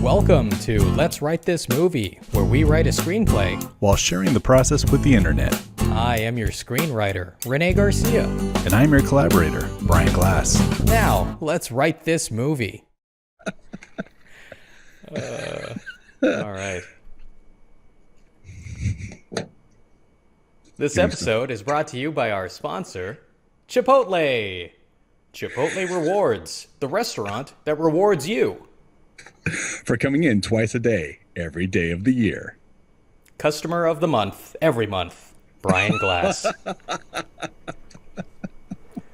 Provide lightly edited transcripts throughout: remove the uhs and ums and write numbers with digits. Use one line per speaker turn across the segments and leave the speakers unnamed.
Welcome to Let's Write This Movie, where we write a screenplay
while sharing the process with the internet.
I am your screenwriter, René Garcia.
And I'm your collaborator, Brian Glass.
Now, let's write this movie. All right. This episode is brought to you by our sponsor, Chipotle. Chipotle Rewards, the restaurant that rewards you.
For coming in twice a day, every day of the year.
Customer of the month, every month, Brian Glass.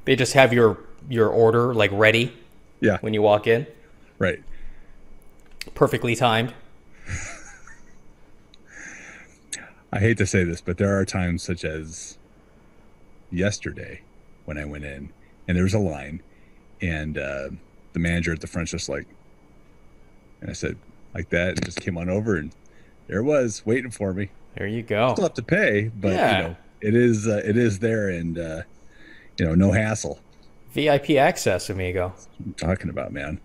They just have your order like ready.
Yeah.
When you walk in.
Right.
Perfectly timed.
I hate to say this, but there are times such as yesterday when I went in and there was a line and the manager at the front's just like, and I said, like that, and just came on over, and there it was, waiting for me.
There you go.
Still have to pay, but
yeah.
It is there, and no hassle.
VIP access, amigo.
That's what I'm talking about, man.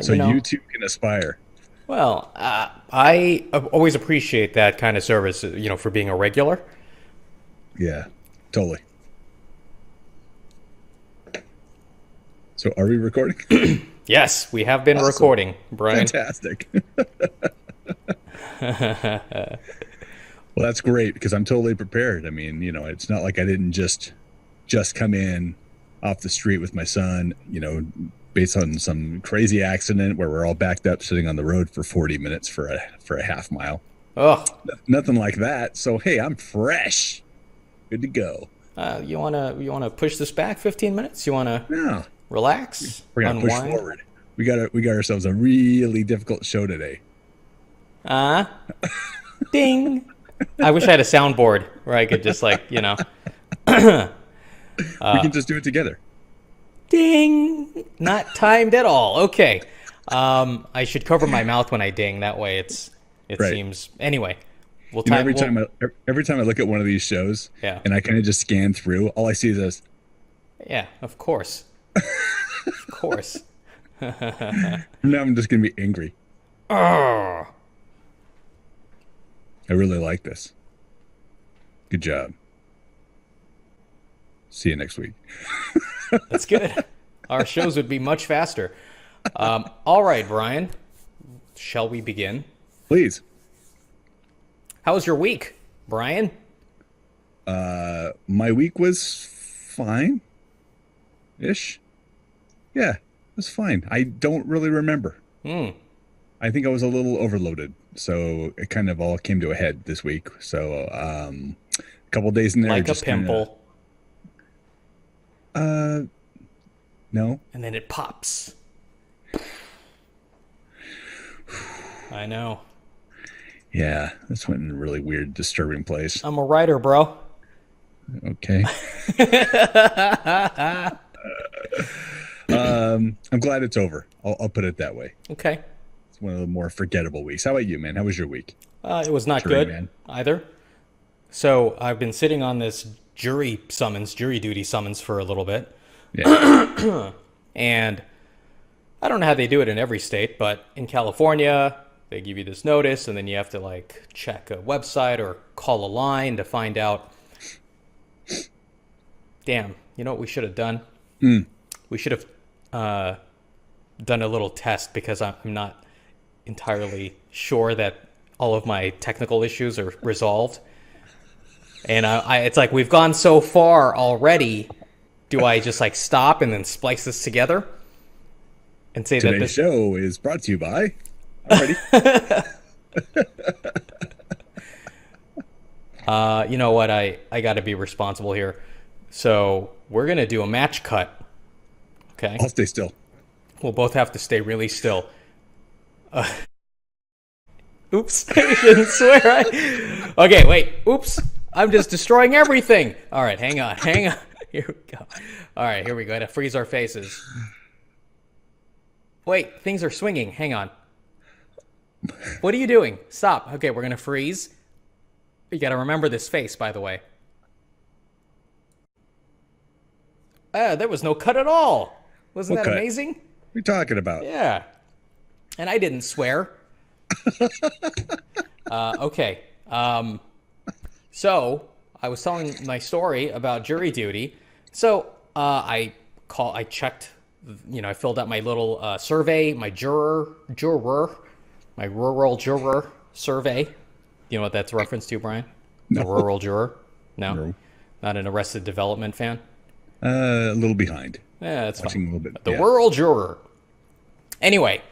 So
you too can aspire.
Well, I always appreciate that kind of service, for being a regular.
Yeah, totally. So are we recording?
Yes, we have been
awesome.
Recording, Brian.
Fantastic. Well, that's great because I'm totally prepared. I mean, it's not like I didn't just come in off the street with my son, based on some crazy accident where we're all backed up sitting on the road for 40 minutes for a half mile.
Oh,
nothing like that. So, hey, I'm fresh. Good to go.
You wanna push this back 15 minutes? You wanna?
No.
Relax.
We're gonna push forward. We got ourselves a really difficult show today.
Ding. I wish I had a soundboard where I could just we
can just do it together.
Ding. Not timed at all. Okay. I should cover my mouth when I ding. That way it right. Seems anyway.
Every time I look at one of these shows,
yeah.
And I kind of just scan through, all I see is this.
Yeah, of course. Of course.
Now I'm just going to be angry.
Oh.
I really like this. Good job. See you next week.
That's good. Our shows would be much faster. All right, Brian. Shall we begin?
Please.
How was your week, Brian?
My week was fine-ish. Yeah, it was fine. I don't really remember. I think I was a little overloaded, so it kind of all came to a head this week. So a couple days in there.
Like just a pimple.
No.
And then it pops. I know.
Yeah, this went in a really weird, disturbing place.
I'm a writer, bro.
Okay. I'm glad it's over. I'll put it that way.
Okay.
It's one of the more forgettable weeks. How about you, man? How was your week?
It was not good either. So I've been sitting on this jury duty summons for a little bit.
Yeah.
And I don't know how they do it in every state, but in California, they give you this notice, and then you have to check a website or call a line to find out. Damn, you know what we should have done? We should have done a little test because I'm not entirely sure that all of my technical issues are resolved. And it's like we've gone so far already. Do I just stop and then splice this together and say
Today's
that this
show is brought to you by... I'm ready.
You know what? I got to be responsible here. So we're going to do a match cut. Okay.
I'll stay still.
We'll both have to stay really still. Oops. I shouldn't swear. Okay, wait. Oops. I'm just destroying everything. All right, hang on. Here we go. All right, here we go. I got to freeze our faces. Wait, things are swinging. Hang on. What are you doing? Stop. Okay, we're going to freeze. You got to remember this face, by the way. There was no cut at all. Wasn't that amazing?
What are you talking about?
Yeah. And I didn't swear. Okay. So I was telling my story about jury duty. So I checked, I filled out my little survey, my my rural juror survey. You know what that's a reference to, Brian?
No.
A rural juror? No?
No.
Not an Arrested Development fan?
A little behind.
Yeah, that's
Watching
fine.
a little bit.
The
Yeah.
rural juror. Anyway,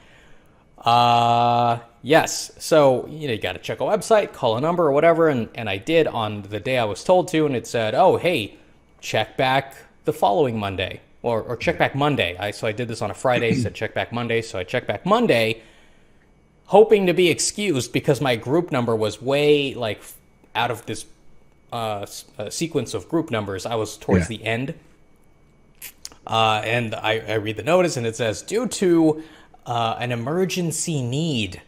yes. So, you got to check a website, call a number or whatever. And I did on the day I was told to. And it said, oh, hey, check back the following Monday or check back Monday. So I did this on a Friday, said check back Monday. So I checked back Monday, hoping to be excused because my group number was way like out of this sequence of group numbers. I was towards the end. And I read the notice and it says, due to an emergency need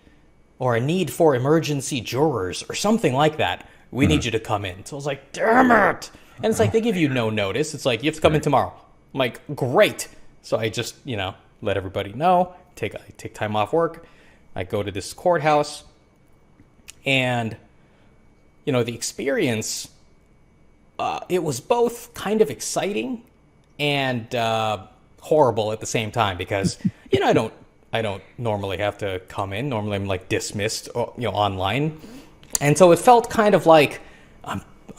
or a need for emergency jurors or something like that, we need you to come in. So I was like, damn it. And it's like, they give you no notice. It's like, you have to come in tomorrow. I'm like, great. So I just, let everybody know, I take time off work. I go to this courthouse and, the experience, it was both kind of exciting and horrible at the same time because, I don't normally have to come in. Normally I'm like dismissed, online. And so it felt kind of like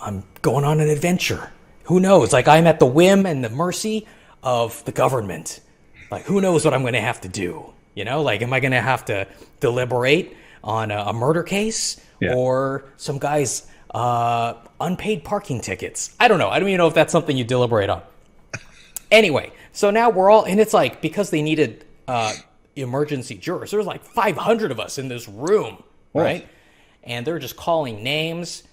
I'm going on an adventure. Who knows? Like I'm at the whim and the mercy of the government. Like who knows what I'm going to have to do? Like am I going to have to deliberate on a murder case or some guy's unpaid parking tickets? I don't know. I don't even know if that's something you deliberate on. Anyway, so now we're all, and it's like because they needed emergency jurors. There was like 500 of us in this room, right? And they're just calling names.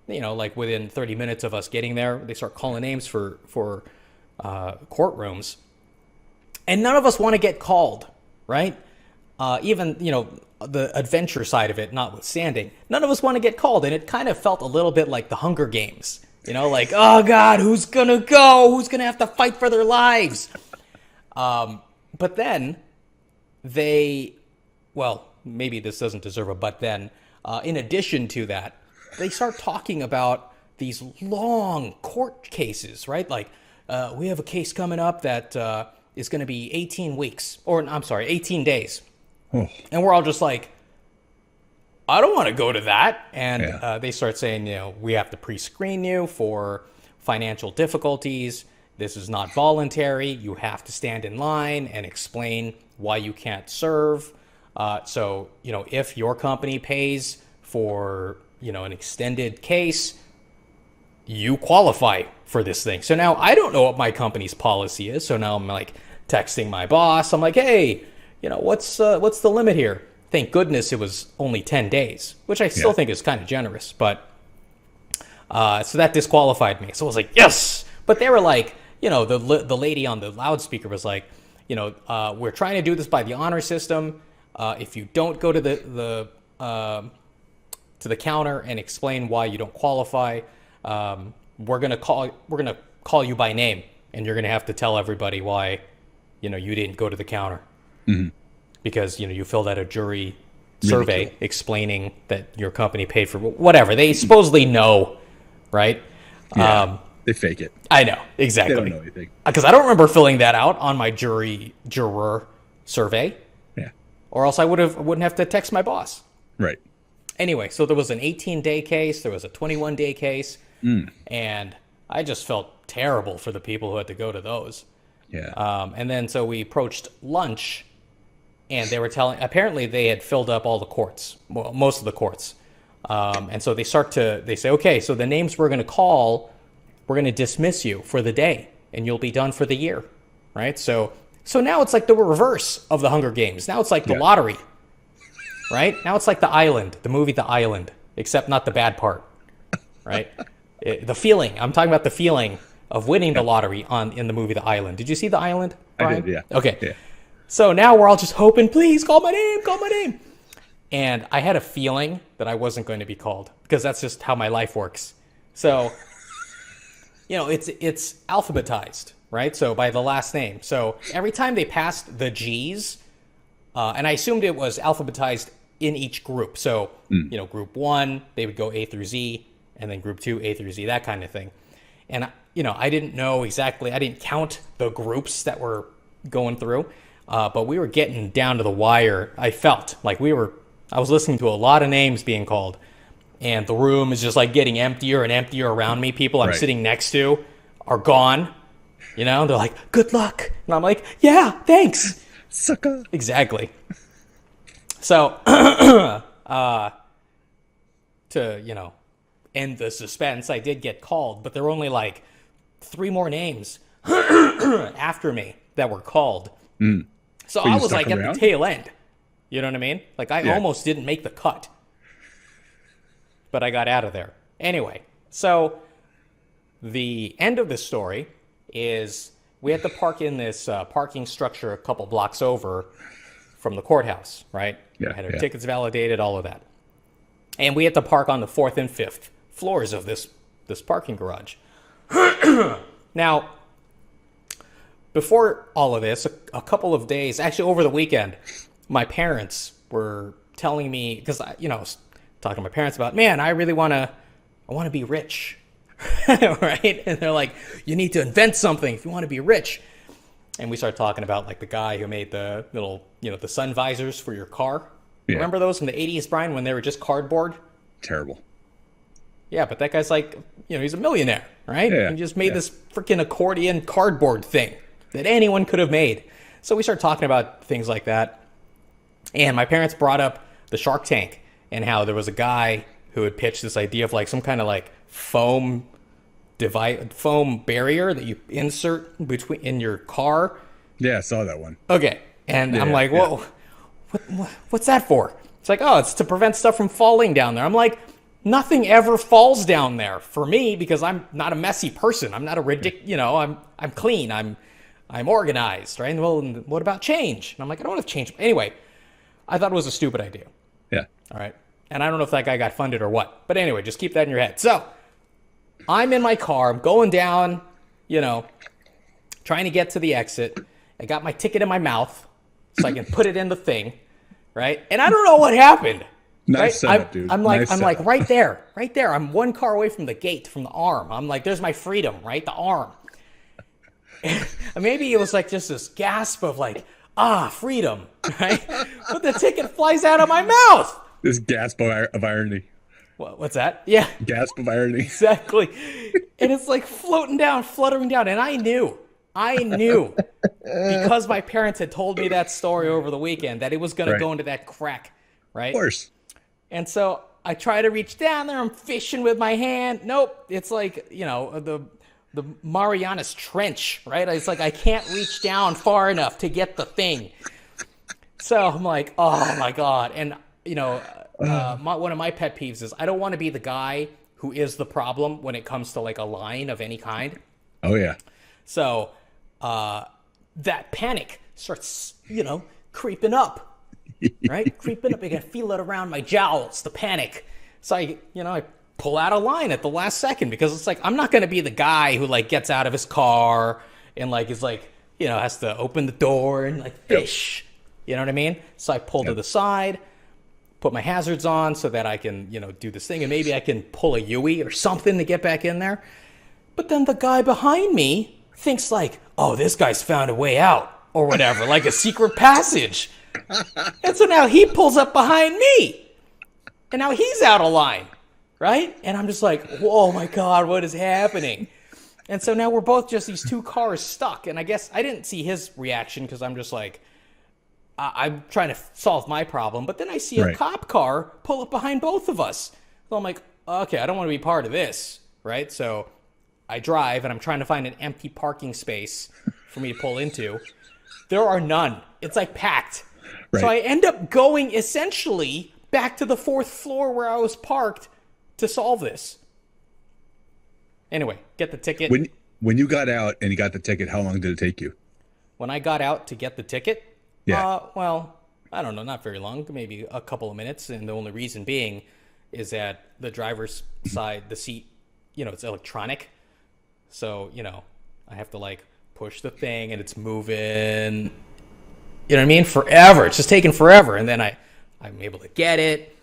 Like within 30 minutes of us getting there, they start calling names for courtrooms, and none of us want to get called, right? Even the adventure side of it notwithstanding, none of us want to get called, and it kind of felt a little bit like the Hunger Games. Like, oh God, who's gonna go? Who's gonna have to fight for their lives? But then maybe this doesn't deserve a but then. In addition to that, they start talking about these long court cases, right? Like, we have a case coming up that is going to be 18 weeks, or I'm sorry, 18 days. Oh. And we're all just like, I don't want to go to that. And they start saying, we have to pre-screen you for financial difficulties. This is not voluntary. You have to stand in line and explain why you can't serve. So, if your company pays for, an extended case, you qualify for this thing. So now I don't know what my company's policy is. So now I'm like texting my boss. I'm like, hey, what's the limit here? Thank goodness it was only 10 days, which I still think is kind of generous. But so that disqualified me. So I was like, yes. But they were like, the lady on the loudspeaker was like, we're trying to do this by the honor system. If you don't go to the counter and explain why you don't qualify, we're gonna call you by name, and you're gonna have to tell everybody why, you didn't go to the counter, because you filled out a jury survey explaining that your company paid for whatever. They supposedly know, right?
Yeah, they fake it.
I know exactly.
They don't know anything
because I don't remember filling that out on my juror survey.
Yeah,
or else I wouldn't have to text my boss.
Right.
Anyway, so there was an 18-day case, there was a 21-day case, and I just felt terrible for the people who had to go to those.
Yeah.
And then so we approached lunch, and they were apparently they had filled up all the courts, well, most of the courts. And so they say, okay, so the names we're going to call, we're going to dismiss you for the day, and you'll be done for the year, right? So now it's like the reverse of the Hunger Games. Now it's like the lottery. Right? Now it's like The Island, the movie The Island, except not the bad part, right? The feeling. I'm talking about the feeling of winning the lottery in the movie The Island. Did you see The Island, Brian?
I did, yeah.
Okay.
Yeah.
So now we're all just hoping, please call my name. And I had a feeling that I wasn't going to be called because that's just how my life works. So, it's alphabetized, right? So by the last name. So every time they passed the G's, and I assumed it was alphabetized in each group. So, group 1, they would go A through Z, and then group 2, A through Z, that kind of thing. And, I didn't know exactly, I didn't count the groups that were going through, but we were getting down to the wire. I felt like I was listening to a lot of names being called, and the room is just like getting emptier and emptier around me. People I'm sitting next to are gone. They're like, good luck. And I'm like, yeah, thanks.
Sucker.
Exactly. So, to, end the suspense, I did get called, but there were only like 3 more names after me that were called. So I was like at the tail end. You know what I mean? Like I almost didn't make the cut, but I got out of there. Anyway, so the end of this story is we had to park in this parking structure a couple blocks over from the courthouse, right?
Yeah,
had our tickets validated, all of that. And we had to park on the 4th and 5th floors of this parking garage. Now, before all of this, a couple of days, actually over the weekend, my parents were telling me, because I was talking to my parents about, man, I want to be rich, right? And they're like, you need to invent something if you want to be rich. And we started talking about like the guy who made the little, the sun visors for your car. Yeah. Remember those from the 80s, Brian, when they were just cardboard?
Terrible.
Yeah, but that guy's like, he's a millionaire, right?
Yeah,
he just made this freaking accordion cardboard thing that anyone could have made. So we started talking about things like that. And my parents brought up the Shark Tank and how there was a guy who had pitched this idea of like some kind of like foam barrier that you insert in your car.
Yeah, I saw that one.
Okay. And I'm like, whoa, what's that for? It's like, oh, it's to prevent stuff from falling down there. I'm like, nothing ever falls down there for me because I'm not a messy person. I'm not a ridiculous, I'm clean. I'm organized, right? And well, what about change? And I'm like, I don't want to change. Anyway, I thought it was a stupid idea.
Yeah.
All right. And I don't know if that guy got funded or what. But anyway, just keep that in your head. So I'm in my car. I'm going down, trying to get to the exit. I got my ticket in my mouth so I can put it in the thing, right? And I don't know what happened.
Nice setup, dude.
I'm like right there. I'm one car away from the gate, from the arm. I'm like, there's my freedom, right? The arm. And maybe it was like just this gasp of like, freedom, right? But the ticket flies out of my mouth.
This gasp of irony.
What's that? Yeah.
Gasp of irony.
Exactly. And it's like floating down, fluttering down. And I knew because my parents had told me that story over the weekend that it was going to go into that crack, right?
Of course.
And so I try to reach down there. I'm fishing with my hand. Nope. It's like, the Marianas Trench, right? It's like I can't reach down far enough to get the thing. So I'm like, oh my God. And, one of my pet peeves is I don't want to be the guy who is the problem when it comes to like a line of any kind.
Oh, yeah.
So that panic starts, creeping up, right? Creeping up. I can feel it around my jowls, the panic. So I pull out a line at the last second because it's like, I'm not going to be the guy who like gets out of his car and like is like, has to open the door and like fish. You know what I mean? So I pull to the side, put my hazards on so that I can, do this thing and maybe I can pull a Yui or something to get back in there. But then the guy behind me thinks like, oh, this guy's found a way out or whatever, like a secret passage. And so now he pulls up behind me and now he's out of line. Right? And I'm just like, oh my God, what is happening? And so now we're both just these 2 cars stuck. And I guess I didn't see his reaction because I'm just like, I'm trying to solve my problem. But then I see a cop car pull up behind both of us. So I'm like, okay, I don't want to be part of this. Right? So I drive and I'm trying to find an empty parking space for me to pull into. There are none. It's like packed. Right. So I end up going essentially back to the 4th floor where I was parked to solve this. Anyway, get the ticket.
When you got out and you got the ticket, how long did it take you?
When I got out to get the ticket?
Yeah.
Well, I don't know, not very long, maybe a couple of minutes. And the only reason being is that the driver's side, the seat, it's electronic. So, I have to like push the thing and it's moving, you know what I mean? Forever. It's just taking forever. And then I I'm able to get it,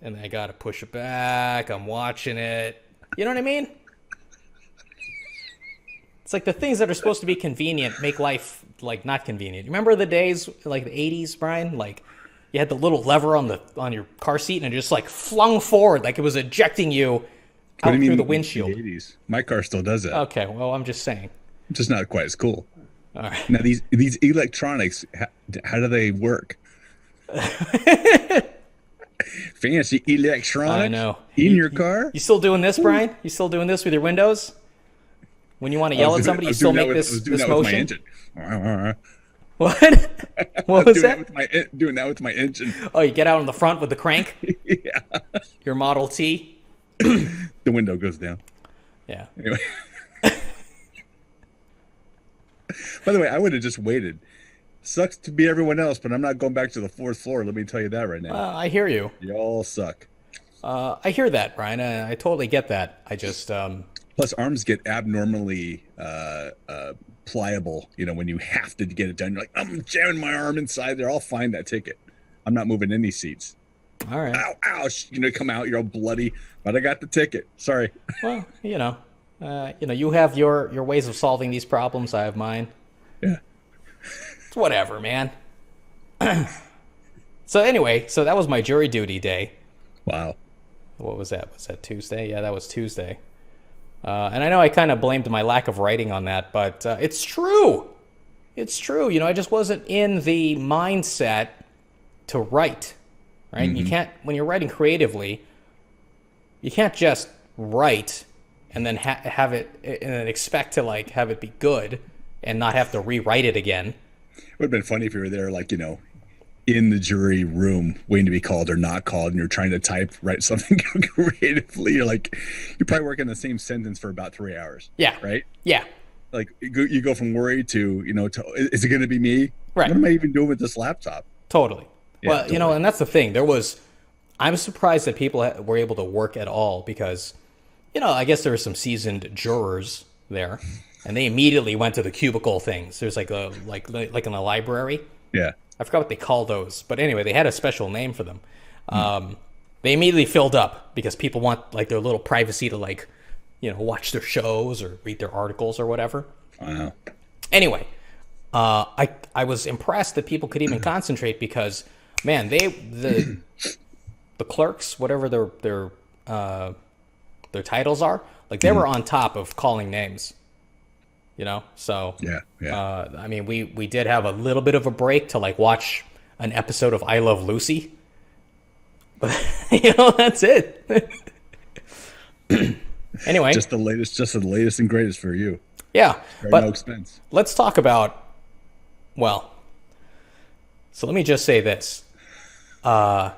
and then I got to push it back. I'm watching it. You know what I mean? It's like the things that are supposed to be convenient make life like not convenient. Remember the days like the 80s, Brian? Like you had the little lever on your car seat and it just like flung forward like it was ejecting you out through the windshield.
The 80s? My car still does that.
Okay, well, I'm just saying.
Just not quite as cool.
All right.
Now these electronics, how do they work? Fancy electronics.
I know.
In your car?
You still doing this, Brian? You still doing this with your windows? When you want to yell at somebody, you still make this motion? What? What was that?
Doing that with my engine.
Oh, you get out on the front with the crank?
Yeah.
Your Model T?
The window goes down.
Yeah.
Anyway. By the way, I would have just waited. Sucks to be everyone else, but I'm not going back to the 4th floor. Let me tell you that right now.
I hear you.
Y'all suck.
I hear that, Brian. I totally get that. I just...
Plus, arms get abnormally pliable, when you have to get it done. You're like, I'm jamming my arm inside there. I'll find that ticket. I'm not moving any seats.
All right.
Ow, ouch. Come out. You're all bloody, but I got the ticket. Sorry.
Well, you have your ways of solving these problems. I have mine.
Yeah.
It's whatever, man. So anyway, that was my jury duty day.
Wow.
What was that? Was that Tuesday? Yeah, that was Tuesday. And I know I kind of blamed my lack of writing on that, but it's true. It's true. I just wasn't in the mindset to write, right? Mm-hmm. You can't, when you're writing creatively, you can't just write and then have it and then expect to like have it be good and not have to rewrite it again.
It would have been funny if you were there, like, in the jury room waiting to be called or not called, and you're trying to write something creatively. You're probably working the same sentence for about 3 hours.
Yeah.
Right?
Yeah.
Like you go from worry to, is it going to be me?
Right.
What am I even doing with this laptop?
Totally.
Yeah,
well,
totally.
And that's the thing. I'm surprised that people were able to work at all because, I guess there were some seasoned jurors there and they immediately went to the cubicle things. There's like in a library.
Yeah.
I forgot what they call those, but anyway, they had a special name for them. They immediately filled up because people want like their little privacy to watch their shows or read their articles or whatever.
Wow.
Anyway, I was impressed that people could even concentrate because, man, the clerks, whatever their titles are, like they were on top of calling names. So
yeah.
I mean, we did have a little bit of a break to like watch an episode of I Love Lucy, but that's it. Anyway,
just the latest and greatest for you.
Yeah, but
no expense.
Let's talk about. Well, so let me just say this. I'm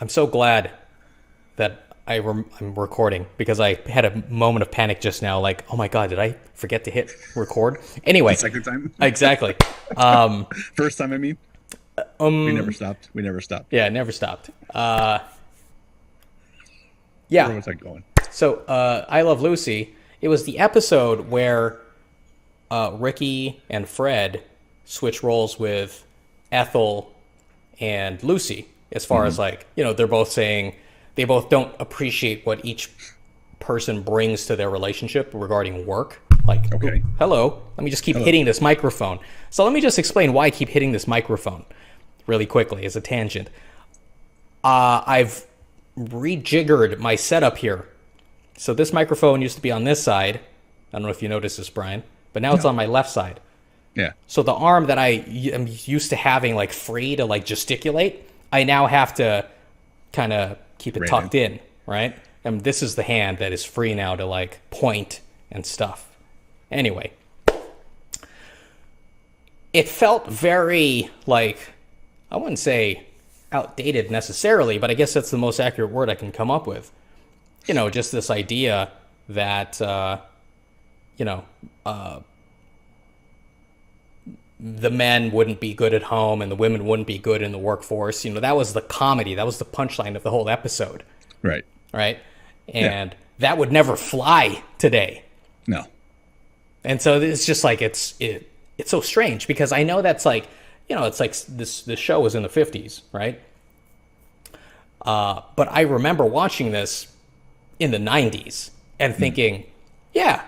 so glad that I'm recording because I had a moment of panic just now. Like, oh my God, did I forget to hit record? Anyway.
The second time?
Exactly.
First time, I mean? We never stopped.
Yeah, never stopped. Yeah.
Where was I going?
So, I Love Lucy. It was the episode where Ricky and Fred switch roles with Ethel and Lucy as far as they're both saying they both don't appreciate what each person brings to their relationship regarding work. Like,
okay.
Hello, let me just keep hitting this microphone. So let me just explain why I keep hitting this microphone really quickly as a tangent. I've rejiggered my setup here. So this microphone used to be on this side. I don't know if you noticed this, Brian, but now it's on my left side.
Yeah.
So the arm that I am used to having like free to like gesticulate, I now have to kind of keep it tucked in, right? And this is the hand that is free now to like point and stuff. Anyway, it felt very like, I wouldn't say outdated necessarily, but I guess that's the most accurate word I can come up with. Just this idea that, the men wouldn't be good at home and the women wouldn't be good in the workforce. That was the comedy. That was the punchline of the whole episode.
Right.
Right. And that would never fly today.
No.
And so it's just like, it's so strange because I know that's like, it's like this show was in the 50s, right? But I remember watching this in the 90s and thinking, yeah,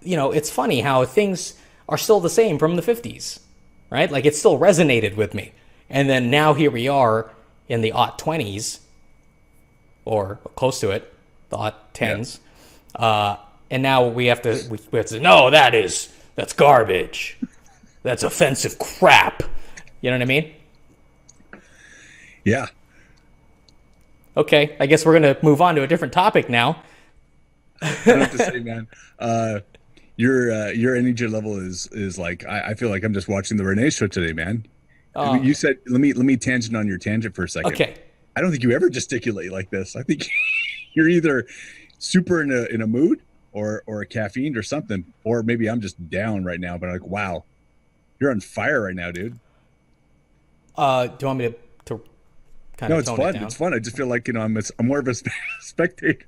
it's funny how things are still the same from the 50s, right? Like it still resonated with me. And then now here we are in the aught 20s, or close to it, the aught 10s. Yeah. And now we have to say, no, that's garbage. That's offensive crap. You know what I mean?
Yeah.
Okay, I guess we're going to move on to a different topic now.
I have to say, man, your energy level is like, I feel like I'm just watching the René show today, man. You said, let me tangent on your tangent for a second.
Okay.
I don't think you ever gesticulate like this. I think you're either super in a mood or a caffeine or something, or maybe I'm just down right now, but I'm like, wow, you're on fire right now, dude.
Do you want me to kind of tone it down?
It's fun. I just feel like, I'm more of a spectator.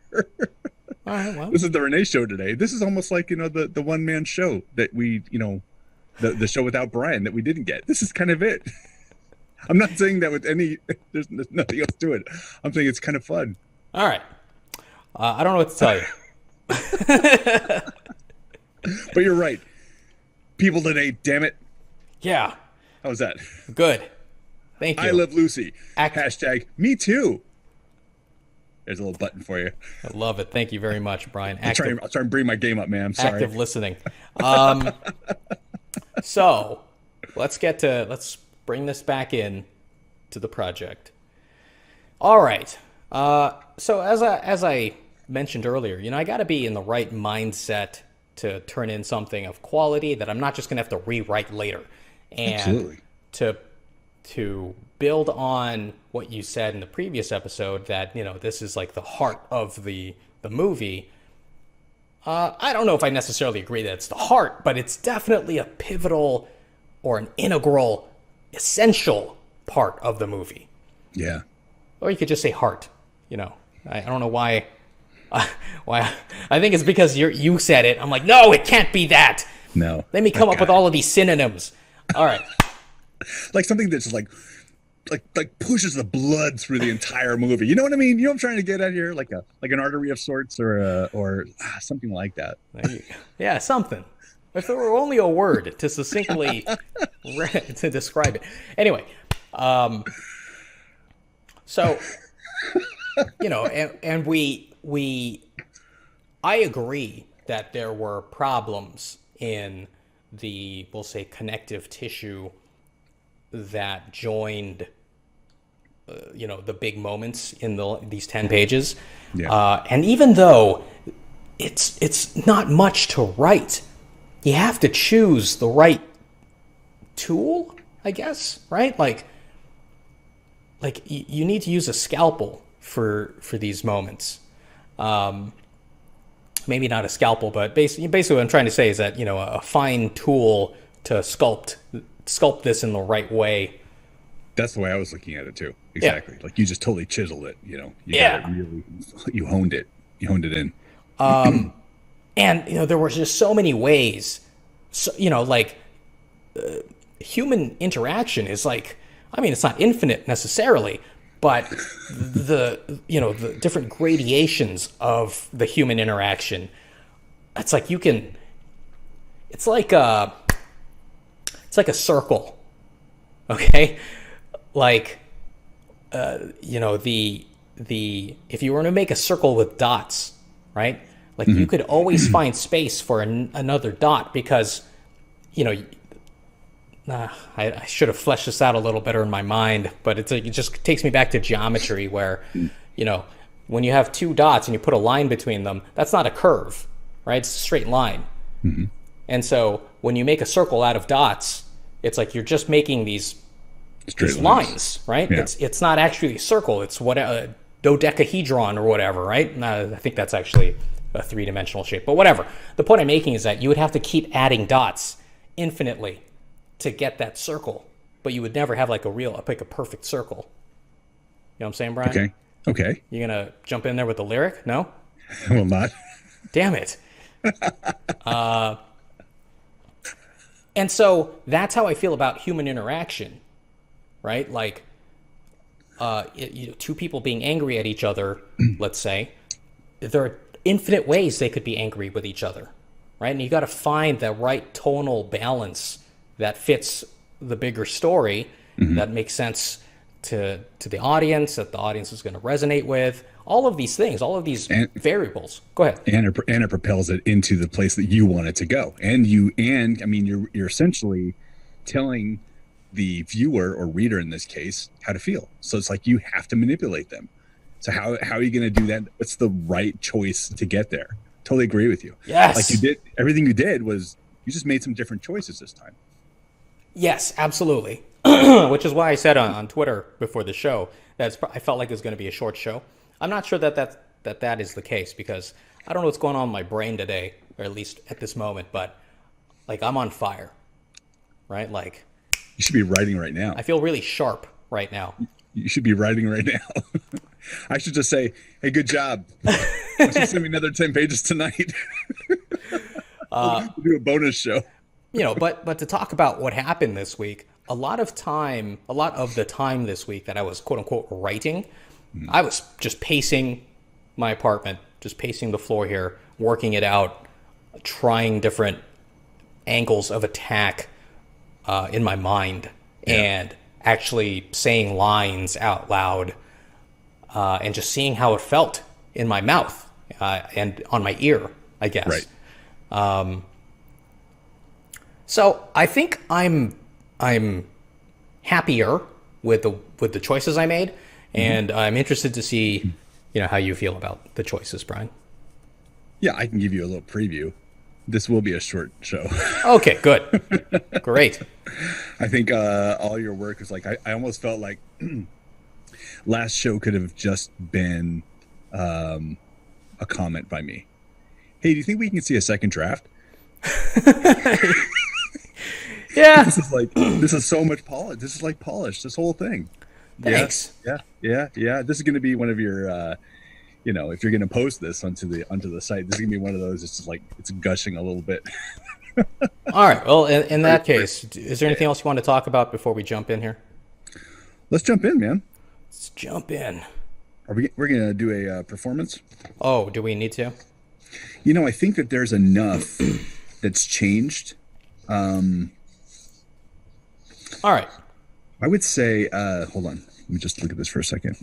All right, well.
This is the René show today. This is almost like, the one-man show that we, the show without Brian that we didn't get. This is kind of it. I'm not saying that with there's nothing else to it. I'm saying it's kind of fun.
All right. I don't know what to tell you.
But you're right. People today, damn it.
Yeah.
How was that?
Good. Thank you.
I love Lucy. Hashtag me too. There's a little button for you.
I love it. Thank you very much, Brian.
I'll try and bring my game up, man. I'm sorry.
Active listening. So let's bring this back in to the project. All right. So as I mentioned earlier, I got to be in the right mindset to turn in something of quality that I'm not just going to have to rewrite later. And
absolutely.
To build on what you said in the previous episode, that this is like the heart of the movie. I don't know if I necessarily agree that it's the heart, but it's definitely a pivotal or an integral, essential part of the movie.
Yeah.
Or you could just say heart. I don't know why. Why? I think it's because you said it. I'm like, no, it can't be that.
No.
Let me come up with all of these synonyms. All right.
Like something that's like pushes the blood through the entire movie. You know what I mean? You know what I'm trying to get at here? Like an artery of sorts or something like that.
Yeah, something. If there were only a word to succinctly to describe it. Anyway, so and I agree that there were problems in the, we'll say, connective tissue that joined the big moments in these 10 pages.
Yeah.
And even though it's not much to write, you have to choose the right tool, I guess, right? Like you need to use a scalpel for these moments. Maybe not a scalpel, but basically what I'm trying to say is that, a fine tool to sculpt this in the right way.
That's the way I was looking at it too. Exactly. Yeah. Like you just totally chiseled it, you got it really, you honed it in.
And, there were just so many ways, human interaction is like, it's not infinite necessarily, but the different gradations of the human interaction, it's like it's like a circle, okay? Like, if you were to make a circle with dots, right? Like you could always find space for another dot because, I should have fleshed this out a little better in my mind, but it just takes me back to geometry where, when you have two dots and you put a line between them, that's not a curve, right? It's a straight line. Mm-hmm. And so when you make a circle out of dots, it's like you're just making these lines, right? Yeah. It's not actually a circle. It's a dodecahedron or whatever, right? I think that's actually a three-dimensional shape, but whatever. The point I'm making is that you would have to keep adding dots infinitely to get that circle, but you would never have like a perfect circle. You know what I'm saying, Brian?
Okay.
You gonna jump in there with the lyric? No?
Well, not.
Damn it. And so that's how I feel about human interaction, right? Like, two people being angry at each other, let's say, there are infinite ways they could be angry with each other, right? And you got to find that right tonal balance that fits the bigger story, that makes sense to the audience, that the audience is going to resonate with. All of these things, all of these variables. Go ahead.
And it propels it into the place that you want it to go. And I mean, you're essentially telling the viewer or reader in this case how to feel. So it's like you have to manipulate them. So how are you going to do that? What's the right choice to get there? Totally agree with you.
Yes.
Like you did, everything you did was you just made some different choices this time.
Yes, absolutely. Which is why I said on Twitter before the show that I felt like it was going to be a short show. I'm not sure that is the case, because I don't know what's going on in my brain today, or at least at this moment, but like I'm on fire, right? Like
you should be writing right now.
I feel really sharp right now.
You should be writing right now. I should just say, hey, good job. Why don't you send me another 10 pages tonight? We'll do a bonus show.
But to talk about what happened this week, a lot of the time this week that I was quote unquote writing, I was just pacing my apartment, just pacing the floor here, working it out, trying different angles of attack in my mind, and actually saying lines out loud, and just seeing how it felt in my mouth and on my ear, I guess.
Right.
So I think I'm happier with the choices I made, and I'm interested to see, how you feel about the choices, Brian.
Yeah, I can give you a little preview. This will be a short show.
Okay, good. Great.
I think all your work is like, I almost felt like last show could have just been a comment by me. Hey, do you think we can see a second draft?
Yeah.
This is so much polish. This is like polish, this whole thing.
Thanks.
Yeah. This is going to be one of your, if you're going to post this onto the site, this is going to be one of those. It's just like, it's gushing a little bit.
All right. Well, in that case, is there anything else you want to talk about before we jump in here?
Let's jump in, man.
Let's jump in.
We're going to do a performance?
Oh, do we need to?
I think that there's enough that's changed.
All right.
I would say, hold on. Let me just look at this for a second.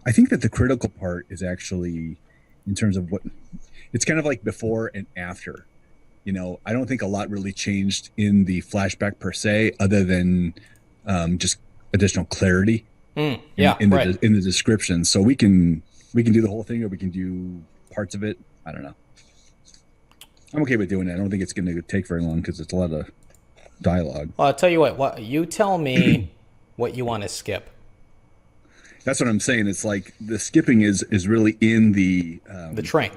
I think that the critical part is actually in terms of it's kind of like before and after. I don't think a lot really changed in the flashback per se, other than just additional clarity in the description. So we can do the whole thing, or we can do parts of it. I don't know. I'm okay with doing it. I don't think it's going to take very long because it's a lot of dialogue.
Well, I'll tell you what you tell me what you want to skip.
That's what I'm saying. It's like the skipping is really in the
train.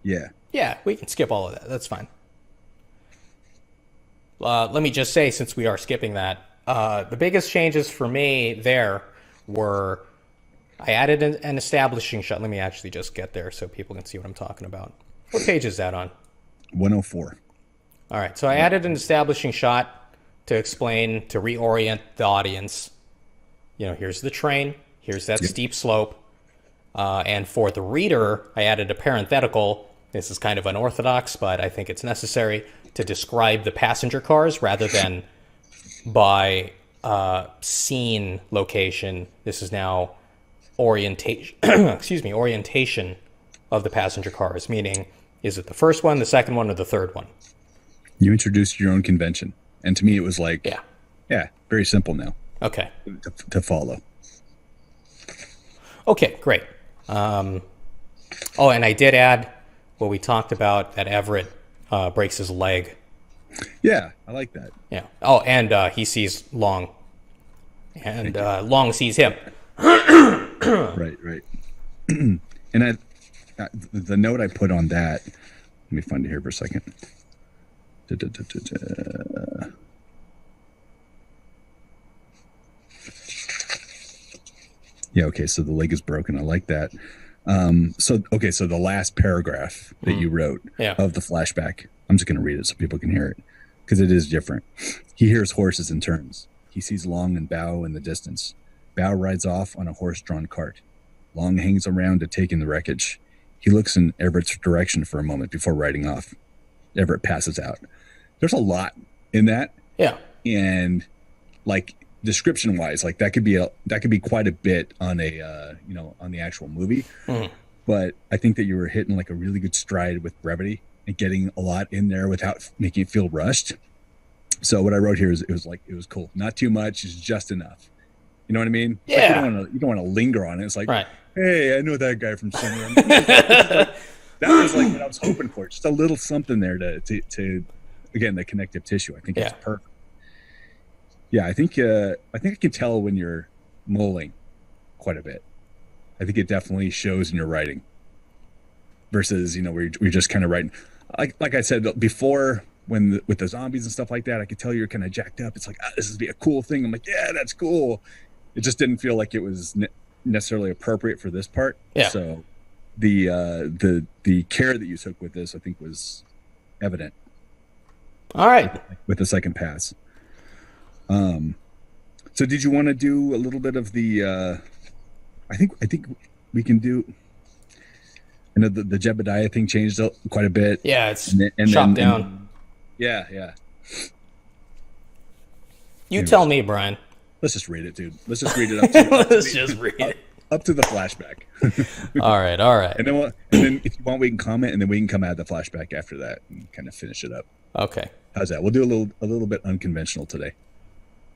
Yeah.
Yeah, we can skip all of that. That's fine. Let me just say, since we are skipping that, the biggest changes for me there were I added an establishing shot. Let me actually just get there so people can see what I'm talking about. What page is that on?
104.
All right. So I added an establishing shot to explain, to reorient the audience. Here's the train. Here's that steep slope. And for the reader, I added a parenthetical. This is kind of unorthodox, but I think it's necessary to describe the passenger cars rather than by scene location. This is now orientation. Orientation of the passenger cars, meaning is it the first one, the second one, or the third one?
You introduced your own convention, and to me, it was like, yeah, very simple now.
Okay,
to follow.
Okay, great. And I did add what we talked about, that Everett breaks his leg.
Yeah, I like that.
Yeah. Oh, and he sees Long, and Long sees him.
Right. And the note I put on that, let me find it here for a second. Yeah, okay, so the leg is broken. I like that. So the last paragraph that you wrote
Yeah.
of the flashback, I'm just going to read it so people can hear it because it is different. He hears horses and turns. He sees Long and Bao in the distance. Bao rides off on a horse-drawn cart. Long hangs around to take in the wreckage. He looks in Everett's direction for a moment before riding off. Everett passes out. There's a lot in that.
Yeah.
And like description-wise, like that could be quite a bit on a on the actual movie. But I think that you were hitting like a really good stride with brevity and getting a lot in there without making it feel rushed. So what I wrote here is it was cool. Not too much, is just enough. You know what I mean?
Yeah.
Like you don't want to linger on it. It's like,
Right.
Hey, I know that guy from somewhere. That was like what I was hoping for. Just a little something there to again, the connective tissue. I think it's perfect. Yeah, I think I can tell when you're mulling quite a bit. I think it definitely shows in your writing versus, where you're just kind of writing. Like I said before, with the zombies and stuff like that, I could tell you're kind of jacked up. It's like, this would be a cool thing. I'm like, yeah, that's cool. It just didn't feel like it was necessarily appropriate for this part.
Yeah.
So the care that you took with this, I think, was evident.
All right.
With the second pass. So did you want to do a little bit of the I think we can do. I know the Jebediah thing changed quite a bit.
Yeah, it's chopped down.
Yeah.
You tell me, Brian.
Let's just read it, dude. Let's just read it up.
Let's just read it.
Up to the flashback.
All right.
And then if you want, we can comment, and then we can come at the flashback after that and kind of finish it up.
Okay.
How's that? We'll do a little bit unconventional today.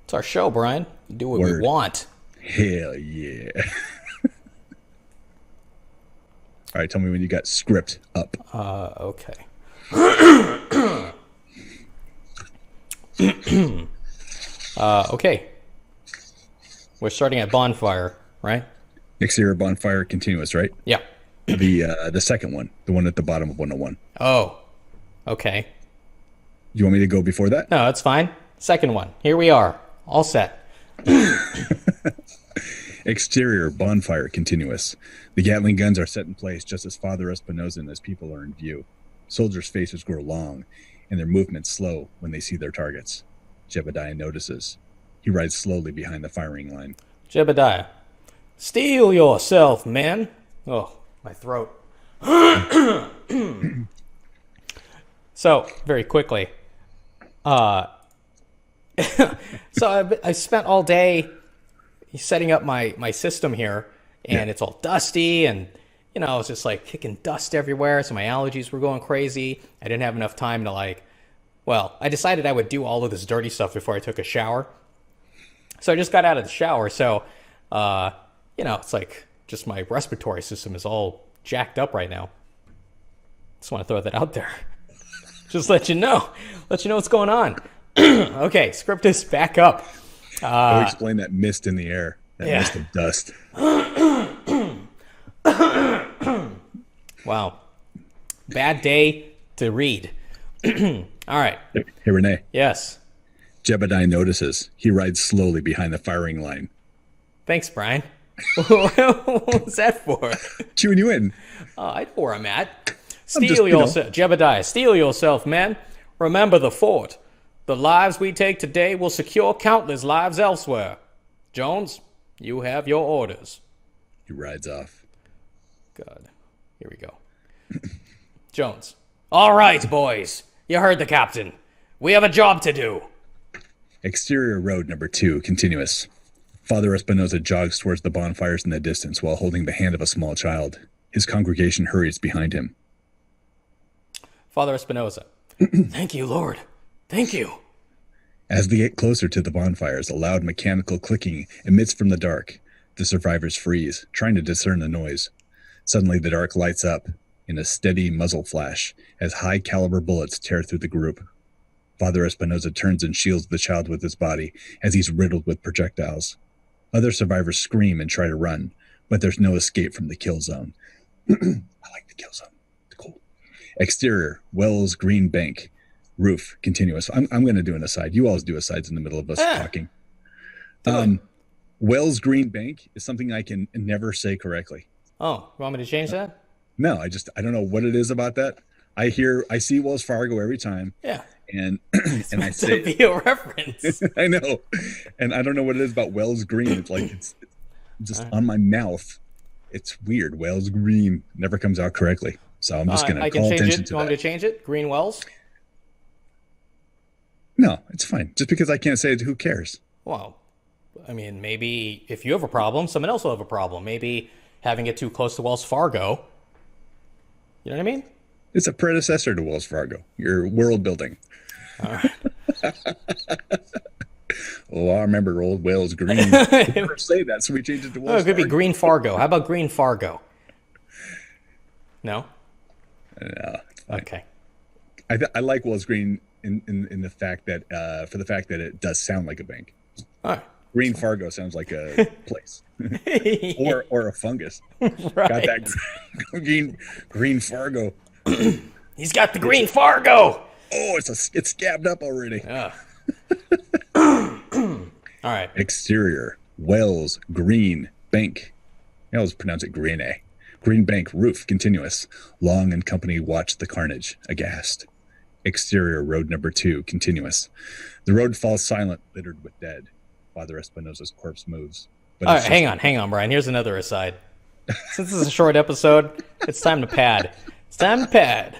It's our show, Brian. We do what we want.
Hell yeah. All right, tell me when you got script up.
Okay. Okay. We're starting at bonfire, right?
Exterior bonfire continuous, right?
Yeah.
The second one, the one at the bottom of 101.
Oh. Okay.
You want me to go before that?
No, that's fine. Second one. Here we are. All set.
Exterior bonfire continuous. The Gatling guns are set in place just as Father Espinoza and his people are in view. Soldiers' faces grow long and their movements slow when they see their targets. Jebediah notices. He rides slowly behind the firing line.
Jebediah. Steel yourself, man. Oh, my throat. So, very quickly. So I spent all day setting up my system here, and it's all dusty, and I was just like kicking dust everywhere, so my allergies were going crazy. I didn't have enough time to I decided I would do all of this dirty stuff before I took a shower. So I just got out of the shower, so it's like just my respiratory system is all jacked up right now. Just want to throw that out there. Just let you know what's going on. Okay, script is back up.
I'll explain that mist in the air, mist of dust.
Wow. Bad day to read. All right.
Hey, Renee.
Yes.
Jebediah notices. He rides slowly behind the firing line.
Thanks, Brian. What was that for?
Chewing you in.
I know where I'm at. Jebediah, steel yourself, man. Remember the fort. The lives we take today will secure countless lives elsewhere. Jones, you have your orders.
He rides off.
God. Here we go. Jones. All right, boys. You heard the captain. We have a job to do.
Exterior road number 2, continuous. Father Espinoza jogs towards the bonfires in the distance while holding the hand of a small child. His congregation hurries behind him.
Father Espinoza. Thank you, Lord. Thank you.
As they get closer to the bonfires, a loud mechanical clicking emits from the dark. The survivors freeze, trying to discern the noise. Suddenly, the dark lights up in a steady muzzle flash as high-caliber bullets tear through the group. Father Espinoza turns and shields the child with his body as he's riddled with projectiles. Other survivors scream and try to run, but there's no escape from the kill zone. I like the kill zone. It's cool. Exterior, Wells Green Bank. Roof, continuous. I'm going to do an aside. You always do asides in the middle of us talking. Wells Green Bank is something I can never say correctly.
Oh, you want me to change that?
No, I don't know what it is about that. I see Wells Fargo every time,
Yeah.
and
It's
and I
meant
say
to be a reference.
I know, and I don't know what it is about Wells Green. It's like it's
All
just
right.
on my mouth. It's weird. Wells Green never comes out correctly, so I'm just gonna
I can
call
change
attention
it.
to
You want me
that.
to change it? Green Wells?
No, it's fine. Just because I can't say it, who cares?
Well, I mean, maybe if you have a problem, someone else will have a problem. Maybe having it too close to Wells Fargo. You know what I mean?
It's a predecessor to Wells Fargo. Your world building.
All right.
Oh, I remember old Wells Green. We never say that, so we changed it to
Oh,
Wells
it could be
Fargo.
Green Fargo. How about Green Fargo? No?
No, it's fine.
Okay.
I like Wells Green in the fact that for the fact that it does sound like a bank.
All
Green Fargo sounds like a place
right.
or a fungus. Got
Right.
that green Fargo.
He's got the Green Fargo.
Oh, it's scabbed up already.
Yeah. All right.
Exterior Wells Green Bank. I always pronounce it Green A. Green Bank roof continuous. Long and company watch the carnage aghast. Exterior road number 2 continuous. The road falls silent, littered with dead. Father Espinosa's corpse moves. But
All
it's
right.
just
Hang on, Brian. Here's another aside. Since this is a short episode, it's time to pad. It's time to pad.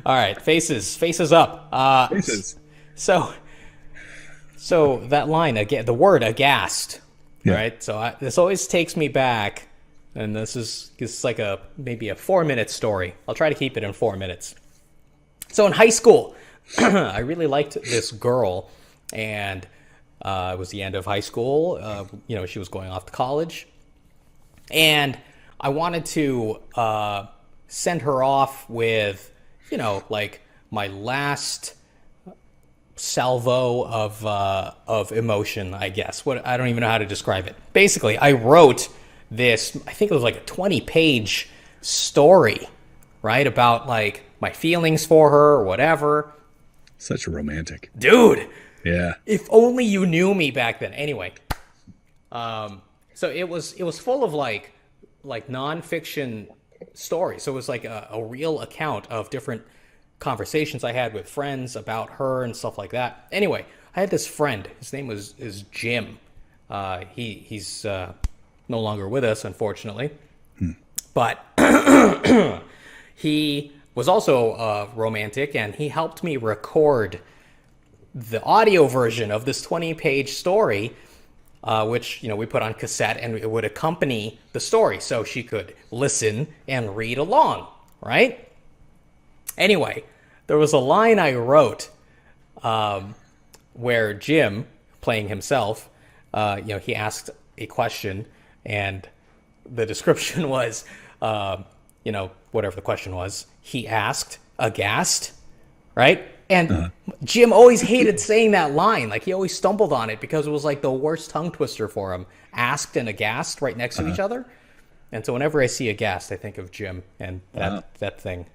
All right. Faces up.
faces.
So that line again, the word aghast,
Yeah.
right? So this always takes me back, and this is like maybe a 4-minute story. I'll try to keep it in 4 minutes. So in high school, I really liked this girl, and it was the end of high school. She was going off to college, and I wanted to send her off with, like my last salvo of emotion, I guess. I don't even know how to describe it. Basically, I wrote this, I think it was like a 20-page story, right, about like my feelings for her or whatever.
Such a romantic.
Dude,
Yeah.
if only you knew me back then. Anyway, so it was full of like nonfiction stories. So it was like a real account of different conversations I had with friends about her and stuff like that. Anyway, I had this friend. His name is Jim. He's no longer with us, unfortunately. But he was also romantic, and he helped me record the audio version of this 20-page story, which we put on cassette, and it would accompany the story, so she could listen and read along, right? Anyway, there was a line I wrote where Jim, playing himself, he asked a question, and the description was, whatever the question was, he asked, aghast, right? And Jim always hated saying that line. Like, he always stumbled on it because it was like the worst tongue twister for him. Asked and aghast right next to each other. And so whenever I see aghast, I think of Jim and that thing.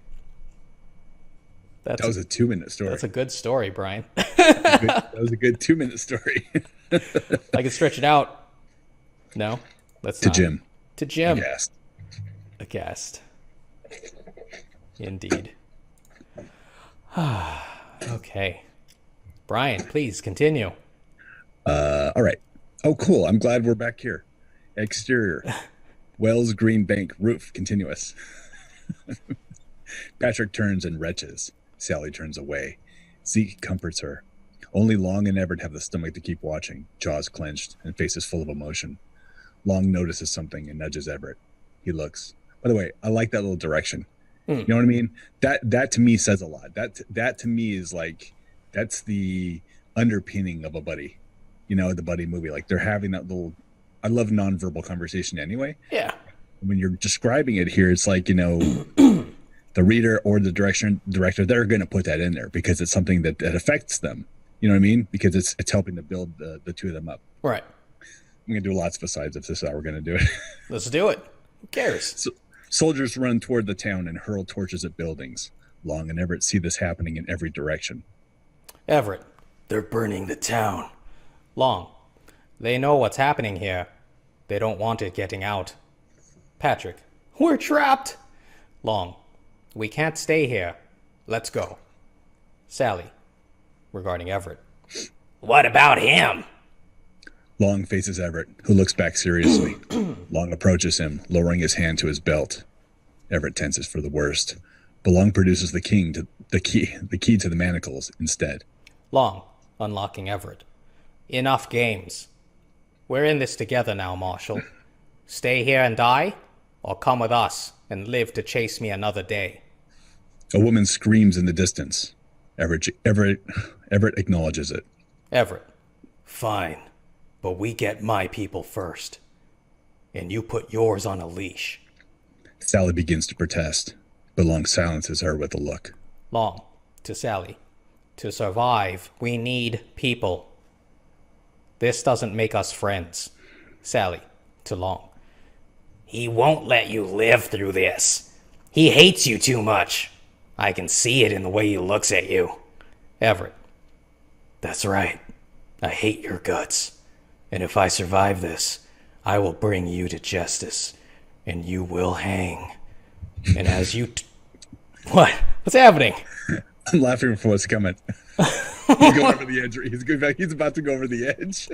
That was a 2-minute story.
That's a good story, Brian.
That was a good 2-minute story.
I can stretch it out. No, let's
To
not.
Jim.
To Jim.
Aghast.
Aghast. Indeed. Okay. Brian, please continue.
All right. Oh, cool. I'm glad we're back here. Exterior. Wells Green Bank roof continuous. Patrick turns and retches. Sally turns away. Zeke comforts her. Only Long and Everett have the stomach to keep watching, jaws clenched and faces full of emotion. Long notices something and nudges Everett. He looks. By the way, I like that little direction. You know what I mean? That to me says a lot. That to me is like, that's the underpinning of a buddy. The buddy movie. Like, they're having that little. I love nonverbal conversation anyway.
Yeah.
When you're describing it here, it's like, the reader or the director, they're going to put that in there because it's something that affects them. You know what I mean? Because it's helping to build the two of them up.
Right.
I'm going to do lots of asides if this is how we're going to do it.
Let's do it. Who cares?
So, soldiers run toward the town and hurl torches at buildings. Long and Everett see this happening in every direction.
Everett, they're burning the town. Long, they know what's happening here. They don't want it getting out. Patrick. We're trapped. Long. We can't stay here. Let's go. Sally. Regarding Everett. What about him?
Long faces Everett, who looks back seriously. Long approaches him, lowering his hand to his belt. Everett tenses for the worst, but Long produces the key to the manacles instead.
Long, unlocking Everett. Enough games. We're in this together now, Marshal. Stay here and die, or come with us and live to chase me another day.
A woman screams in the distance. Everett acknowledges it.
Everett. Fine, but we get my people first. And you put yours on a leash.
Sally begins to protest, but Long silences her with a look.
Long, to Sally. To survive, we need people. This doesn't make us friends. Sally, to Long. He won't let you live through this. He hates you too much. I can see it in the way he looks at you. Everett. That's right. I hate your guts. And if I survive this, I will bring you to justice. And you will hang. And as you... What? What's happening?
I'm laughing for what's coming. He's going over the edge. He's about to go over the edge.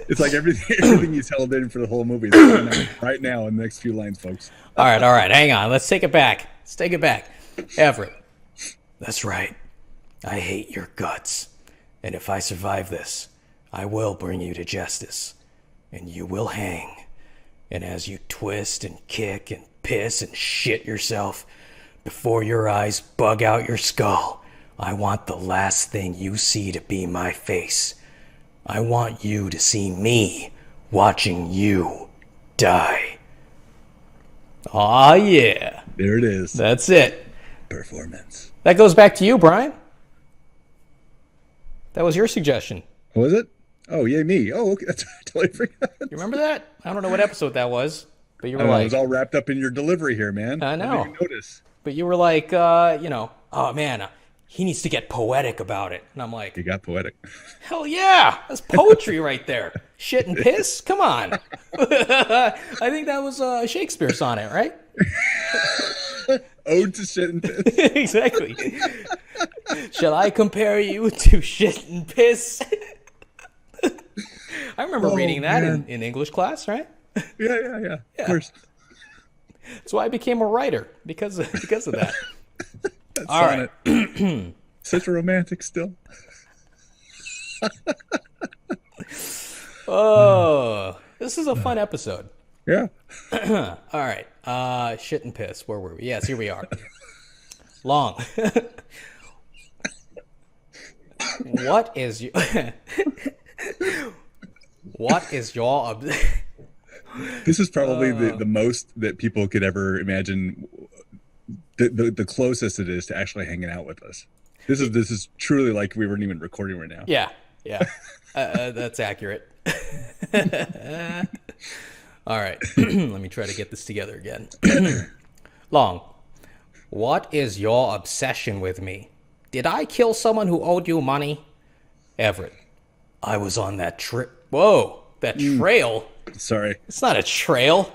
It's like everything he's held in for the whole movie is right now in the next few lines, folks.
All right. Hang on. Let's take it back. Everett. That's right. I hate your guts. And if I survive this, I will bring you to justice. And you will hang. And as you twist and kick and piss and shit yourself, before your eyes bug out your skull, I want the last thing you see to be my face. I want you to see me watching you die. Aw, yeah.
There it is.
That's it.
Performance.
That goes back to you, Brian. That was your suggestion.
Was it? Oh, yay, me. Oh, okay. That's I totally forgot.
You remember that? I don't know what episode that was, but you were
I was all wrapped up in your delivery here, man.
I know.
I didn't even notice.
But you were like, oh man, he needs to get poetic about it. And I'm like,
you got poetic.
Hell yeah, that's poetry right there. Shit and piss? Come on. I think that was a Shakespeare sonnet, right?
Ode to shit and piss.
Exactly. Shall I compare you to shit and piss? I remember reading that in English class, right?
Yeah. Of course.
That's why I became a writer, because of that.
That's
all right.
Such a romantic still.
Oh, this is a fun episode.
Yeah.
All right. Shit and piss. Where were we? Yes, here we are. Long. What is your... What is your...
This is probably the most that people could ever imagine. The closest it is to actually hanging out with us. This is truly like we weren't even recording right now.
Yeah. That's accurate. All right. Let me try to get this together again. Long. What is your obsession with me? Did I kill someone who owed you money? Everett. I was on that trip. Whoa, that trail.
Sorry.
It's not a trail.